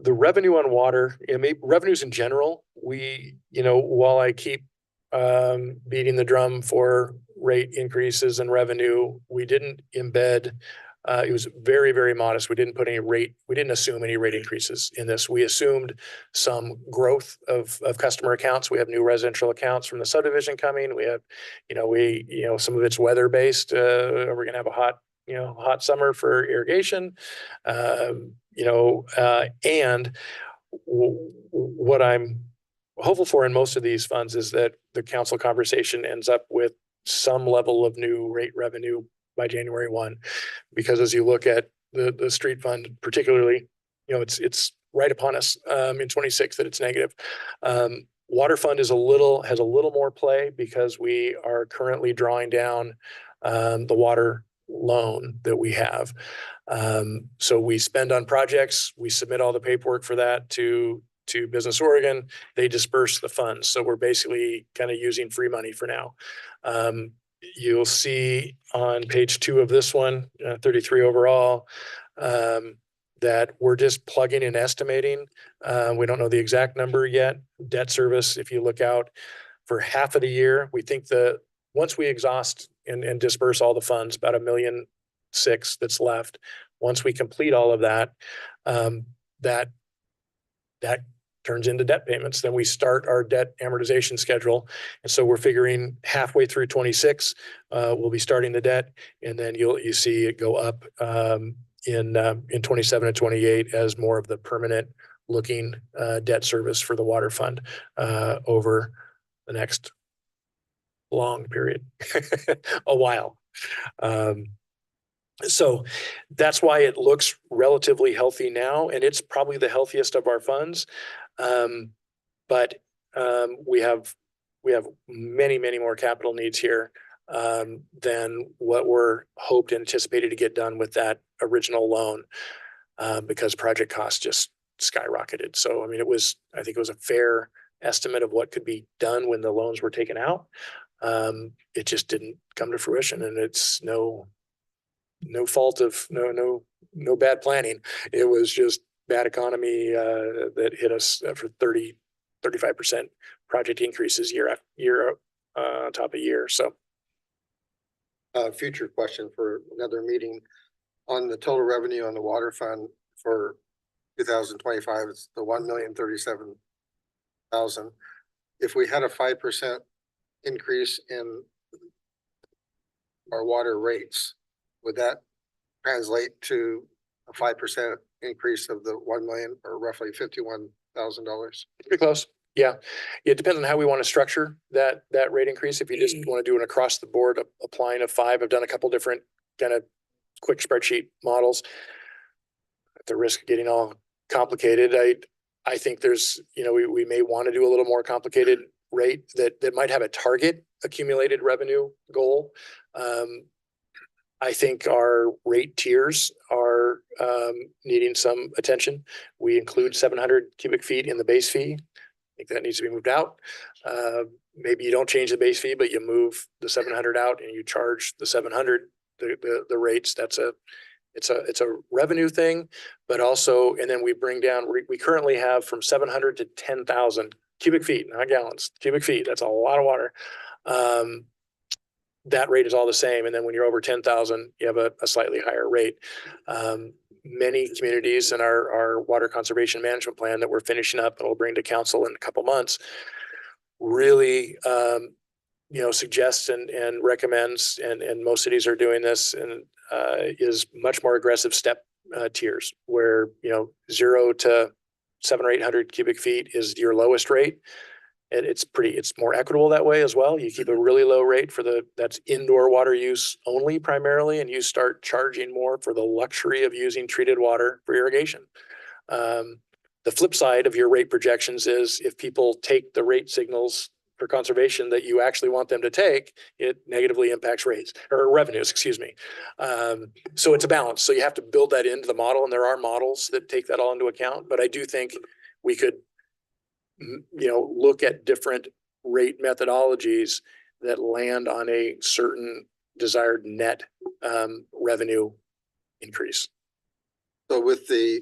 revenue on water, revenues in general, while I keep beating the drum for rate increases and revenue, we didn't embed. It was very, very modest. We didn't assume any rate increases in this. We assumed some growth of customer accounts. We have new residential accounts from the subdivision coming. We have, some of it's weather based. We're going to have a hot summer for irrigation. And what I'm hopeful for in most of these funds is that the council conversation ends up with some level of new rate revenue by January 1, because as you look at the street fund, particularly, it's right upon us in 26 that it's negative. Water fund has a little more play because we are currently drawing down the water loan that we have. So we spend on projects, we submit all the paperwork for that to Business Oregon, they disperse the funds. So we're basically kind of using free money for now. You'll see on page 2 of this one, 33 overall, that we're just plugging and estimating. We don't know the exact number yet. Debt service, if you look out for half of the year, we think once we exhaust and disperse all the funds, about $1.6 million that's left. Once we complete all of that, that turns into debt payments. Then we start our debt amortization schedule. And so we're figuring halfway through 26, we'll be starting the debt, and then you see it go up in 27 and 28 as more of the permanent looking debt service for the water fund over the next long period, a while. So that's why it looks relatively healthy now, and it's probably the healthiest of our funds. But we have many, many more capital needs here than what were hoped and anticipated to get done with that original loan because project costs just skyrocketed. So, I mean, I think it was a fair estimate of what could be done when the loans were taken out. It just didn't come to fruition, and it's no fault of no bad planning. It was just bad economy that hit us for 35% project increases year after year on top of year. So Future question for another meeting on the total revenue on the water fund for 2025. It's the $1,037,000. If we had a 5% increase in our water rates, would that translate to a 5% increase of the 1 million, or roughly $51,000? pretty close. Yeah. It depends on how we want to structure that rate increase. If you just want to do an across the board applying of 5, I've done a couple different kind of quick spreadsheet models at the risk of getting all complicated. I think there's, we may want to do a little more complicated rate that might have a target accumulated revenue goal. I think our rate tiers are needing some attention. We include 700 cubic feet in the base fee. I think that needs to be moved out. Maybe you don't change the base fee, but you move the 700 out and you charge the 700 the rates. It's a revenue thing, but also, and then we bring down. We currently have from 700 to 10,000 cubic feet, not gallons, cubic feet. That's a lot of water. That rate is all the same. And then when you're over 10,000, you have a slightly higher rate. Many communities in our water conservation management plan that we're finishing up and we'll bring to council in a couple months really, suggests and recommends, and most cities are doing this, and is much more aggressive step tiers where, 0 to 700 or 800 cubic feet is your lowest rate. And it's more equitable that way as well. You keep a really low rate that's indoor water use only primarily, and you start charging more for the luxury of using treated water for irrigation. The flip side of your rate projections is if people take the rate signals for conservation that you actually want them to take, it negatively impacts rates or revenues, excuse me. So it's a balance. So you have to build that into the model, and there are models that take that all into account. But I do think we could look at different rate methodologies that land on a certain desired net revenue increase. So with the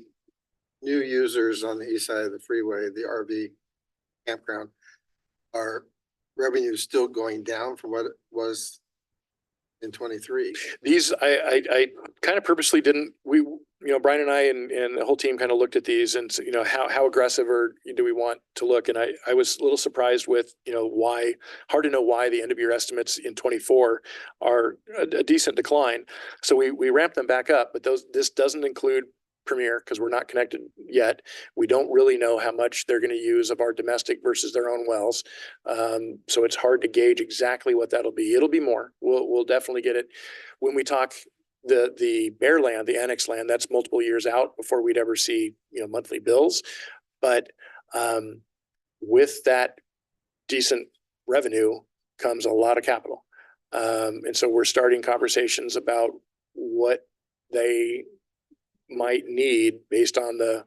new users on the east side of the freeway, the RV campground, are revenues still going down from what it was in 23? These, I kind of purposely didn't, Brian and I and the whole team kind of looked at these and, how aggressive or do we want to look? And I was a little surprised with, hard to know why the end of year estimates in 24 are a decent decline. So we ramped them back up, but this doesn't include Premier because we're not connected yet. We don't really know how much they're going to use of our domestic versus their own wells. So it's hard to gauge exactly what that'll be. It'll be more. We'll definitely get it. When we talk the bare land, the annex land, that's multiple years out before we'd ever see, monthly bills. But with that decent revenue comes a lot of capital. And so we're starting conversations about what they might need based on the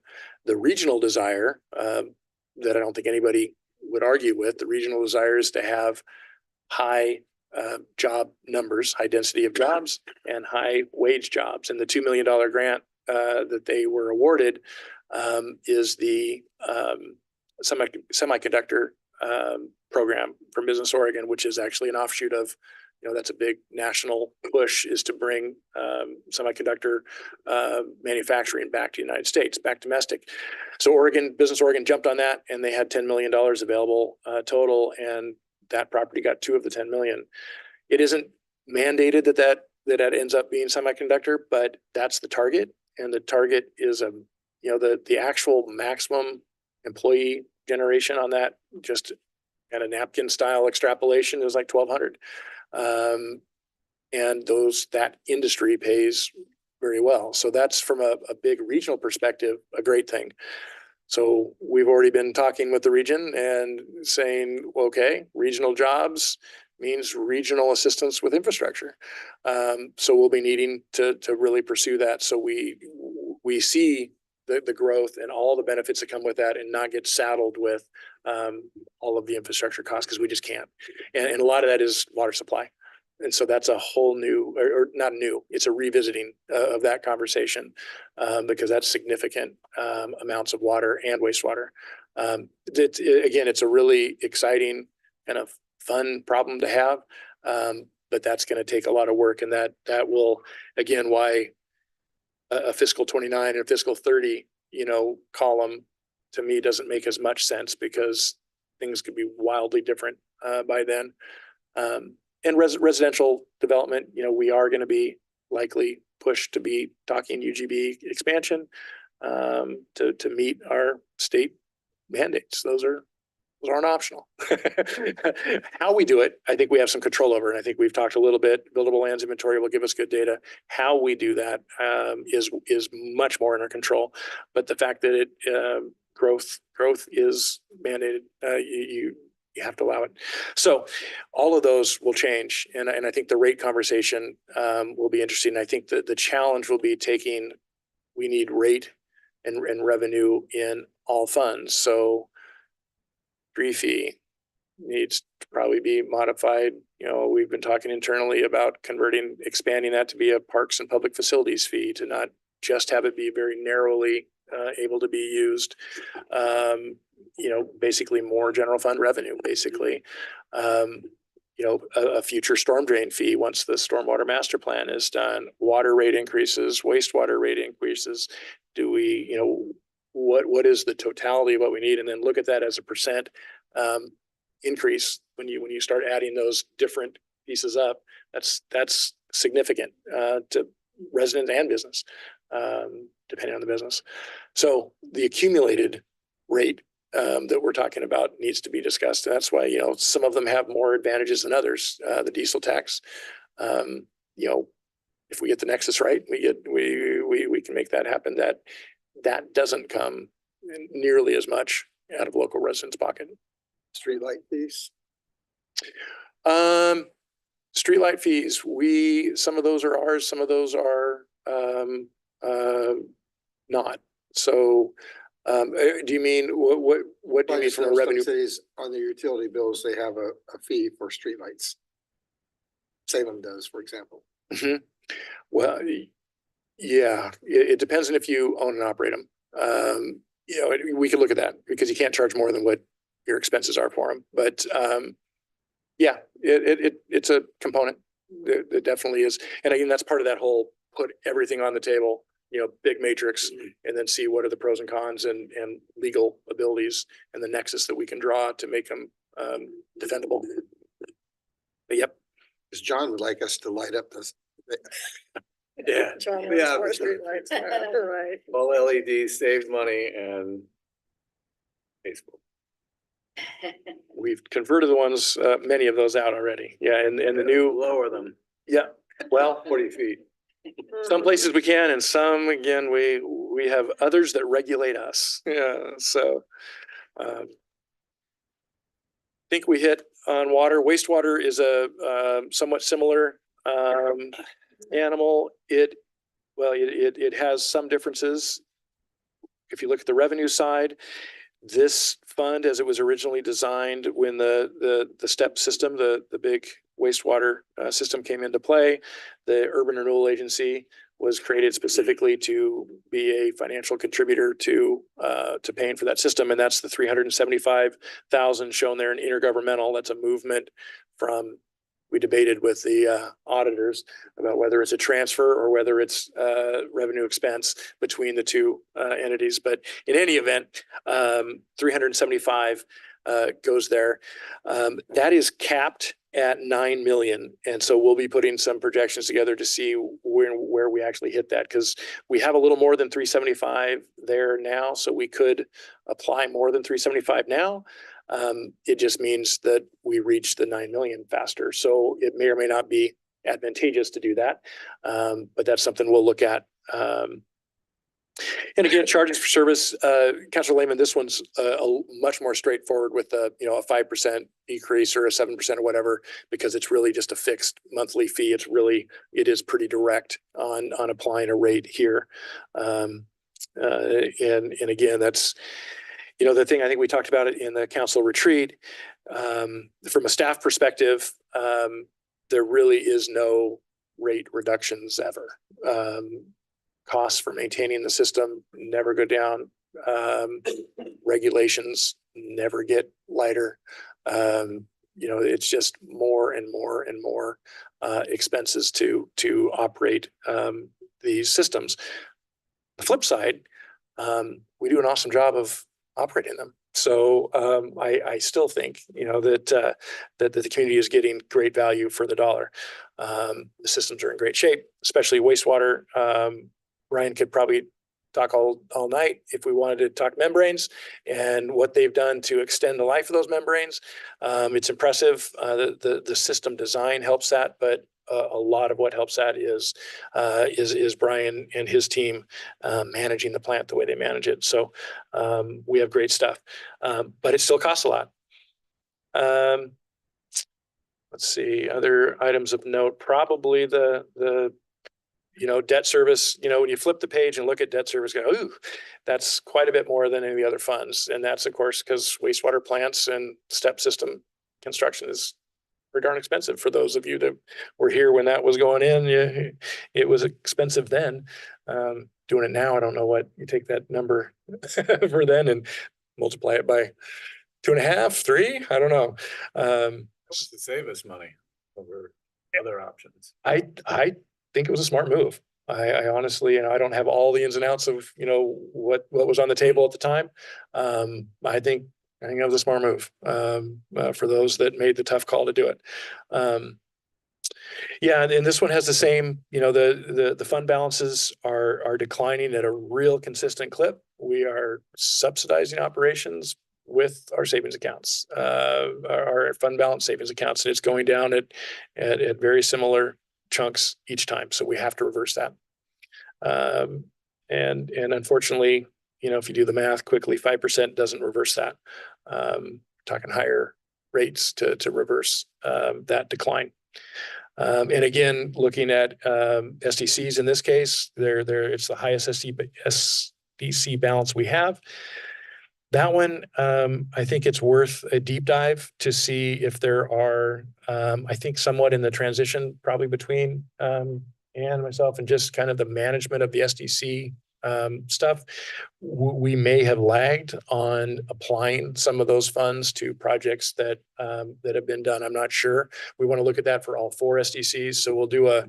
regional desire, that I don't think anybody would argue with. The regional desire is to have high job numbers, high density of jobs and high wage jobs. And the $2 million grant that they were awarded is the semiconductor program from Business Oregon, which is actually an offshoot of, that's a big national push, is to bring semiconductor manufacturing back to the United States, back domestic. So Business Oregon jumped on that, and they had $10 million available total, and that property got 2 of the 10 million. It isn't mandated that ends up being semiconductor, but that's the target. And the target is the actual maximum employee generation on that, just kind of napkin style extrapolation, is like 1,200. And that industry pays very well. So that's, from a big regional perspective, a great thing. So we've already been talking with the region and saying, okay, regional jobs means regional assistance with infrastructure. So we'll be needing to really pursue that. So we see the growth and all the benefits that come with that, and not get saddled with all of the infrastructure costs, because we just can't. And a lot of that is water supply. And so that's a whole new, or not new, it's a revisiting of that conversation, because that's significant amounts of water and wastewater. Again, it's a really exciting kind of fun problem to have, but that's going to take a lot of work, and that will, again, why a fiscal 29 and fiscal 30, column to me doesn't make as much sense, because things could be wildly different by then. And residential development, we are going to be likely pushed to be talking UGB expansion to meet our state mandates. Those aren't optional. How we do it, I think we have some control over, and I think we've talked a little bit. Buildable lands inventory will give us good data. How we do that is much more in our control. But the fact that growth is mandated, you have to allow it. So all of those will change. And I think the rate conversation will be interesting. I think that the challenge will be we need rate and revenue in all funds. So tree fee needs to probably be modified. We've been talking internally about expanding that to be a parks and public facilities fee, to not just have it be very narrowly able to be used. Basically more general fund revenue, basically. A future storm drain fee once the stormwater master plan is done, water rate increases, wastewater rate increases. Do we, what is the totality of what we need? And then look at that as a percent increase. When you start adding those different pieces up, that's significant to residents and business, depending on the business. So the accumulated rate that we're talking about needs to be discussed. And that's why, some of them have more advantages than others. The diesel tax, if we get the nexus right, we can make that happen. That doesn't come nearly as much out of local residents' pocket. Streetlight fees. Streetlight fees, some of those are ours, some of those are not. So do you mean, what do you mean from a revenue? Cities on their utility bills, they have a fee for streetlights. Salem does, for example. Mm-hmm. Well, yeah, it depends on if you own and operate them. We could look at that, because you can't charge more than what your expenses are for them. But yeah, it's a component. It definitely is. And again, that's part of that whole put everything on the table, big matrix, and then see what are the pros and cons and legal abilities and the nexus that we can draw to make them defendable. But yep. Because John would like us to light up this. Yeah. Yeah. Right. All LED saves money and Facebook. We've converted the ones, many of those out already. Yeah, and the new, Lower them yeah, well, 40 feet. some places we can, and some, again, we have others that regulate us. Yeah, so I think we hit on water. Wastewater is a somewhat similar animal, it has some differences. If you look at the revenue side, this fund, as it was originally designed when the STEP system, the big wastewater system came into play, the Urban Renewal Agency was created specifically to be a financial contributor to paying for that system. And that's the 375,000 shown there in intergovernmental. That's a movement from, we debated with the auditors about whether it's a transfer or whether it's revenue expense between the two entities. But in any event, 375 goes there. That is capped at 9 million. And so we'll be putting some projections together to see where we actually hit that, because we have a little more than 375 there now. So we could apply more than 375 now. It just means that we reach the 9 million faster. So it may or may not be advantageous to do that. But that's something we'll look at. And again, charges for service, Councilor Lehman, this one's much more straightforward with a 5% decrease or a 7% or whatever, because it's really just a fixed monthly fee. It is pretty direct on applying a rate here. And again, that's, the thing I think we talked about it in the council retreat, from a staff perspective, there really is no rate reductions ever. Costs for maintaining the system never go down. Regulations never get lighter. It's just more and more and more expenses to operate these systems. The flip side, we do an awesome job of operating them. So I still think that the community is getting great value for the dollar. The systems are in great shape, especially wastewater. Ryan could probably talk all night if we wanted to talk membranes and what they've done to extend the life of those membranes. It's impressive. The system design helps that, but a lot of what helps that is Brian and his team managing the plant the way they manage it. So we have great stuff, but it still costs a lot. Let's see, other items of note, probably the debt service, when you flip the page and look at debt service, go, ooh, that's quite a bit more than any of the other funds. And that's, of course, because wastewater plants and STEP system construction is pretty darn expensive. For those of you that were here when that was going in, it was expensive then. Doing it now, I don't know what you take that number for then and multiply it by 2.5, 3. I don't know. To save us money over other options. I think it was a smart move. I honestly, I don't have all the ins and outs of, what was on the table at the time. I think it was a smart move for those that made the tough call to do it. Yeah, and this one has the same, the fund balances are declining at a real consistent clip. We are subsidizing operations with our savings accounts, our fund balance savings accounts, and it's going down at very similar chunks each time. So we have to reverse that. And unfortunately, if you do the math quickly, 5% doesn't reverse that. Talking higher rates to reverse that decline. And again, looking at SDCs in this case, it's the highest SDC balance we have. That one, I think it's worth a deep dive to see if there are, I think somewhat in the transition probably between Ann and myself and just kind of the management of the SDC stuff, we may have lagged on applying some of those funds to projects that have been done. I'm not sure. We want to look at that for all 4 SDCs. So we'll do a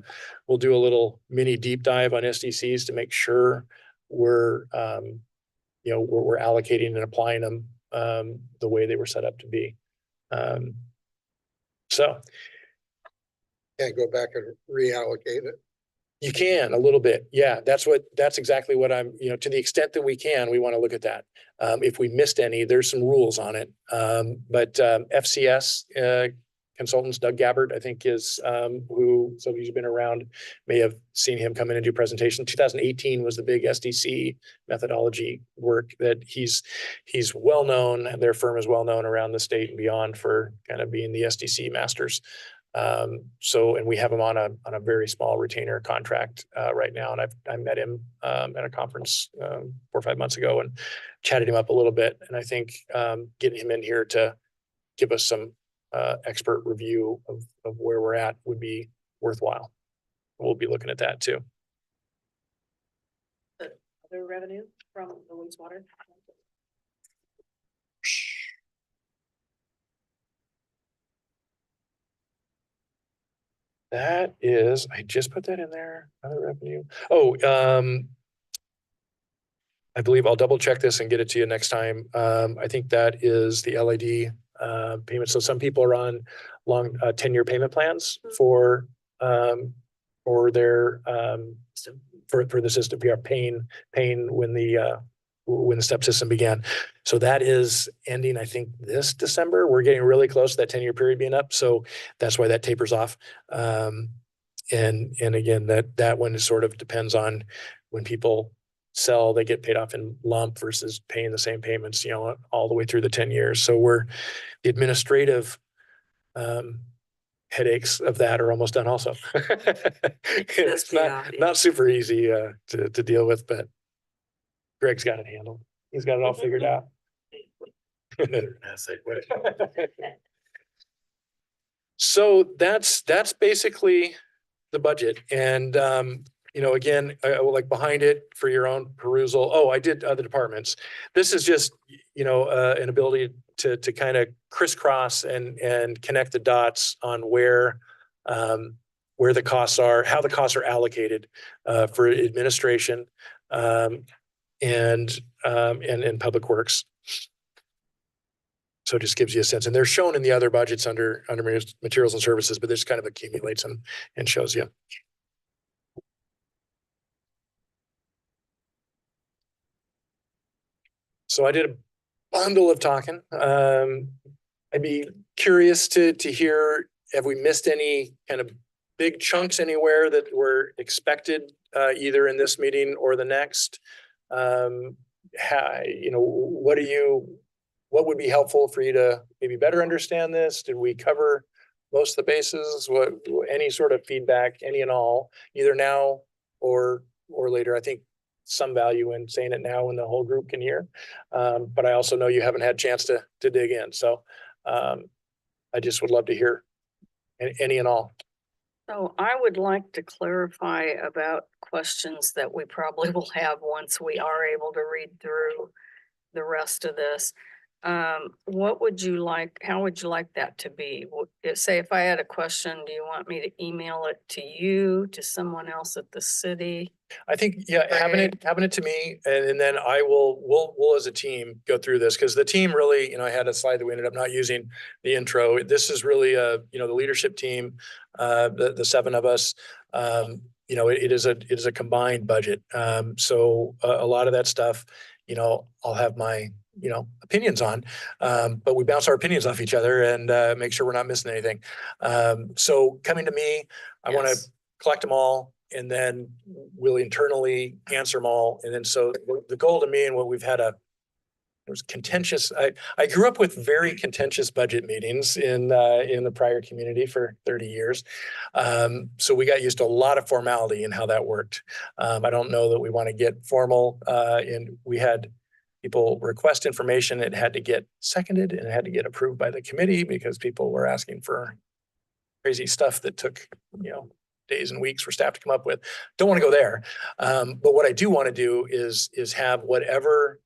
little mini deep dive on SDCs to make sure we're allocating and applying them the way they were set up to be. So Can't go back and reallocate it. you can a little bit. Yeah, that's exactly what I'm, to the extent that we can, we want to look at that. If we missed any, there's some rules on it. But FCS consultants, Doug Gabbard, I think is who, so who's been around, may have seen him come in and do presentation. 2018 was the big SDC methodology work that he's well known, and their firm is well known around the state and beyond for kind of being the SDC masters. So, and we have him on a very small retainer contract, right now. And I met him, at a conference, 4 or 5 months ago and chatted him up a little bit. And I think, getting him in here to give us some, expert review of where we're at would be worthwhile. We'll be looking at that too. Other revenue from the wastewater. That is, I just put that in there, other revenue. Oh, I believe I'll double check this and get it to you next time. I think that is the LID payment. So some people are on long 10-year payment plans for their for the system. We are paying when the step system began. So that is ending, I think, this December. We're getting really close to that 10-year period being up. So that's why that tapers off. And again, that one is sort of depends on when people sell, they get paid off in lump versus paying the same payments, all the way through the 10 years. So the administrative headaches of that are almost done also. It's not super easy to deal with, but Greg's got it handled. He's got it all figured out. So that's basically the budget. And again, I will like behind it for your own perusal. Oh, I did other departments. This is just, an ability to kind of crisscross and connect the dots on where the costs are, how the costs are allocated for administration and public works. So it just gives you a sense, and they're shown in the other budgets under materials and services, but this kind of accumulates and shows you. So I did a bundle of talking. I'd be curious to hear, have we missed any kind of big chunks anywhere that were expected either in this meeting or the next? What would be helpful for you to maybe better understand this? Did we cover most of the bases? Any sort of feedback, any and all, either now or later? I think some value in saying it now when the whole group can hear. But I also know you haven't had a chance to dig in. So I just would love to hear any and all. So I would like to clarify about questions that we probably will have once we are able to read through the rest of this. What would you like, how would you like that to be? Say if I had a question, do you want me to email it to you, to someone else at the city? I think, having it to me, and then we'll as a team go through this, because the team really, I had a slide that we ended up not using the intro. This is really the leadership team, the 7 of us. It is a combined budget. So a lot of that stuff, I'll have my opinions on, but we bounce our opinions off each other and make sure we're not missing anything. So coming to me, I want to collect them all, and then we'll internally answer them all. And then so the goal to me, and what we've had it was contentious. I grew up with very contentious budget meetings in the prior community for 30 years. So we got used to a lot of formality in how that worked. I don't know that we want to get formal, and we had people request information. It had to get seconded and it had to get approved by the committee because people were asking for crazy stuff that took, days and weeks for staff to come up with. Don't want to go there. But what I do want to do is have whatever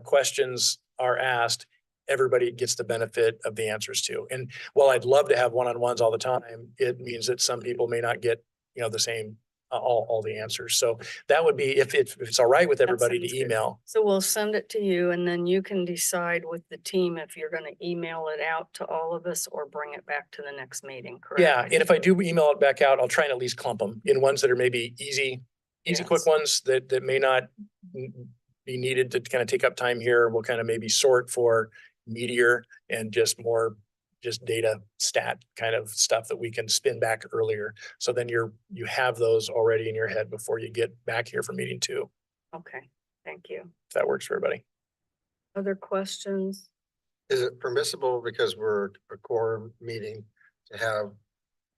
questions are asked, everybody gets the benefit of the answers to. And while I'd love to have one-on-ones all the time, it means that some people may not get, the same all the answers. So that would be, if it's all right with everybody to email. So we'll send it to you, and then you can decide with the team if you're going to email it out to all of us or bring it back to the next meeting, correct? Yeah, and if I do email it back out, I'll try and at least clump them in ones that are maybe easy, quick ones that may not be needed to kind of take up time here. We'll kind of maybe sort for meatier and just more data stat kind of stuff that we can spin back earlier. So then you have those already in your head before you get back here for meeting 2. Okay, thank you. If that works for everybody. Other questions? Is it permissible, because we're a quorum meeting, to have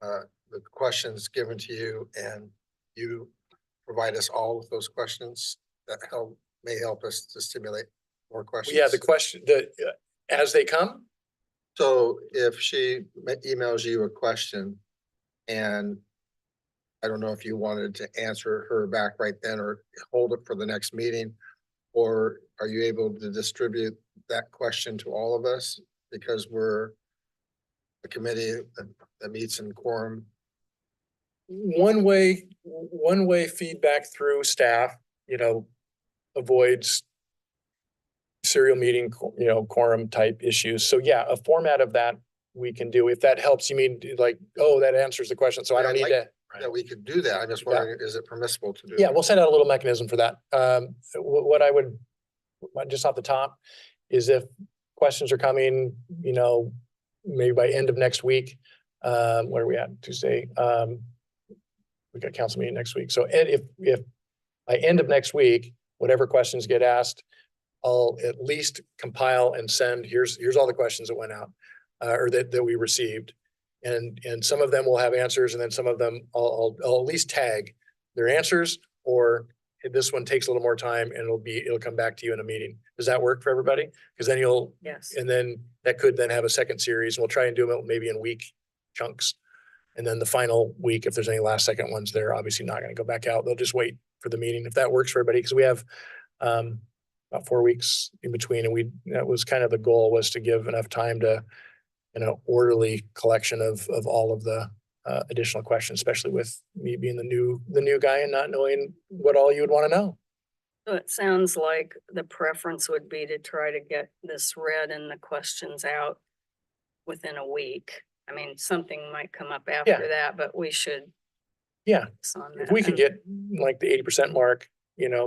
the questions given to you and you provide us all with those questions that may help us to stimulate more questions. Yeah, the question, as they come, So if she emails you a question and I don't know if you wanted to answer her back right then or hold it for the next meeting, or are you able to distribute that question to all of us? Because we're a committee that meets in quorum. one way feedback through staff, avoids serial meeting, quorum type issues. So yeah, a format of that we can do. If that helps, you mean like, oh, that answers the question. So I don't need to. Yeah, we could do that. I'm just wondering, is it permissible to do? Yeah, that? we'll send out a little mechanism for that. What I would, just off the top, is if questions are coming, maybe by end of next week, where are we at, Tuesday? We got council meeting next week. So if by end of next week, whatever questions get asked, I'll at least compile and send, here's all the questions that went out, or that we received. And some of them will have answers, and then some of them I'll at least tag their answers, or this one takes a little more time and it'll come back to you in a meeting. Does that work for everybody? Because then Yes. and then that could then have a second series, and we'll try and do them maybe in week chunks. And then the final week, if there's any last second ones, they're obviously not going to go back out. They'll just wait for the meeting, if that works for everybody, because we have about 4 weeks in between, and that was kind of the goal, was to give enough time to orderly collection of all of the additional questions, especially with me being the new guy and not knowing what all you would want to know. So it sounds like the preference would be to try to get this read and the questions out within a week. I mean, something might come up after that, but we should. Yeah, focus on if that. we could get like the 80% mark,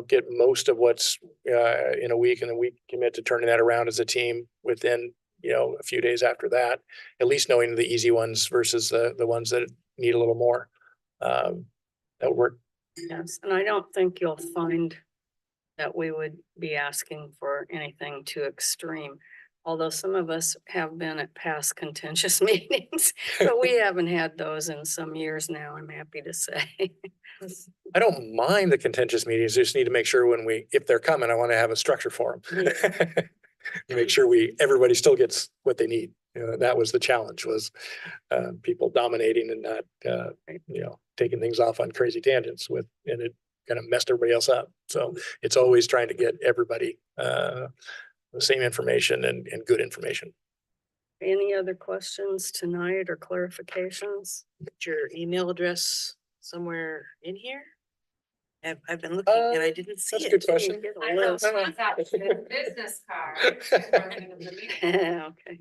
get most of what's in a week, and then we commit to turning that around as a team within a few days after that, at least knowing the easy ones versus the ones that need a little more. That would work. Yes, and I don't think you'll find that we would be asking for anything too extreme. Although some of us have been at past contentious meetings, but we haven't had those in some years now, I'm happy to say. I don't mind the contentious meetings. I just need to make sure if they're coming, I want to have a structure for them. You make sure everybody still gets what they need. That was the challenge, was people dominating and not, taking things off on crazy tangents and it kind of messed everybody else up. So it's always trying to get everybody the same information and good information. Any other questions tonight or clarifications? Put your email address somewhere in here? I've been looking and I didn't see That's a it. good question. Get a I know, list. it's out to the business card. Okay.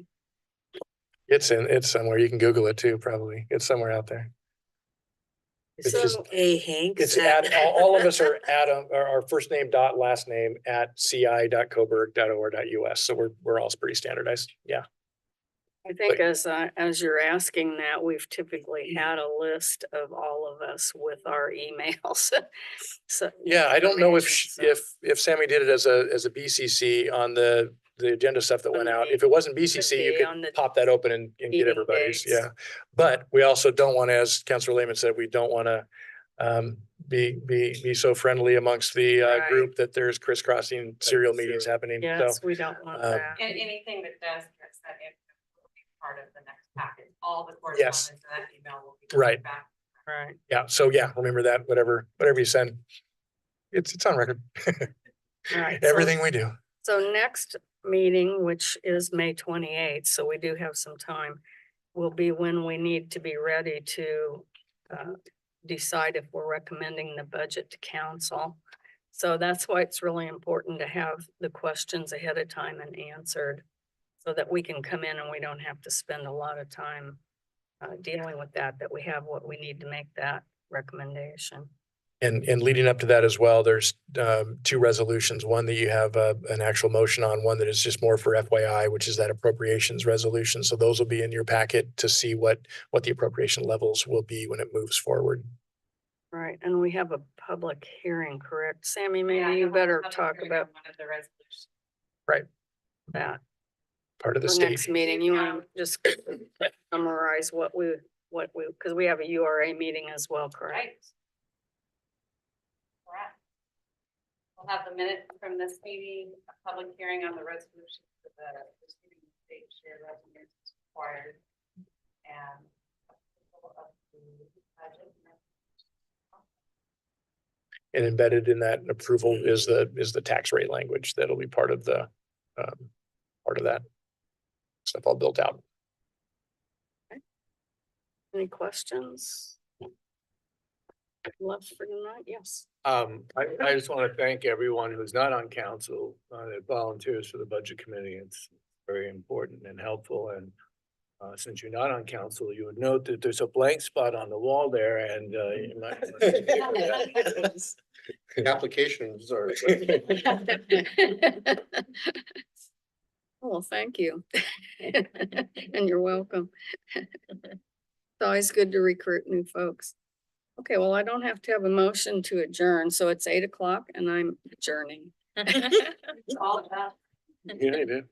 It's somewhere. You can Google it too, probably. It's somewhere out there. It's just, So, A Hanks. it's all of us are Adam, or our first name dot last name at ci.coburg.or.us. So we're all pretty standardized. Yeah. I think as you're asking that, we've typically had a list of all of us with our emails. So. Yeah, I don't know information, so- if Sammy did it as a BCC on the agenda stuff that went out. If it wasn't BCC, you be on the could pop that open and get meeting everybody's. dates. Yeah. But we also don't want to, as Councilor Lehman said, we don't want to be so friendly amongst the Right. group that there's crisscrossing serial meetings happening. So Yes, we don't want that. And anything that does get that info will be part of the next packet. All the Yes. correspondence in that email will be. Right. back. Right. yeah. So yeah, remember that, whatever you send, it's on record. All right. so- Everything we do. So next meeting, which is May 28th, so we do have some time, will be when we need to be ready to decide if we're recommending the budget to council. So that's why it's really important to have the questions ahead of time and answered, so that we can come in and we don't have to spend a lot of time dealing with that we have what we need to make that recommendation. And leading up to that as well, there's two resolutions, one that you have an actual motion on, one that is just more for FYI, which is that appropriations resolution. So those will be in your packet to see what the appropriation levels will be when it moves forward. Right, and we have a public hearing, correct? Sammy, Yeah, maybe you you'll have better a public talk hearing about on one of the resolutions. that. Part of the For state. next meeting, you want to just summarize what we what we, because we have a URA meeting as well, correct? Correct. We'll have the minute from this meeting, a public hearing on the resolution for the receiving state share revenues is required. And approval of the budget. And embedded in that approval is the tax rate language that'll be part of the, part of that stuff all built out. Any questions? Left for tonight, yes. I just want to thank everyone who's not on council, that volunteers for the budget committee. It's very important and helpful, and since you're not on council, you would note that there's a blank spot on the wall there, and you might. Applications are. Well, thank you. And you're welcome. It's always good to recruit new folks. Okay, well, I don't have to have a motion to adjourn, so it's 8 o'clock and I'm adjourning. It's all about. Yeah, you did.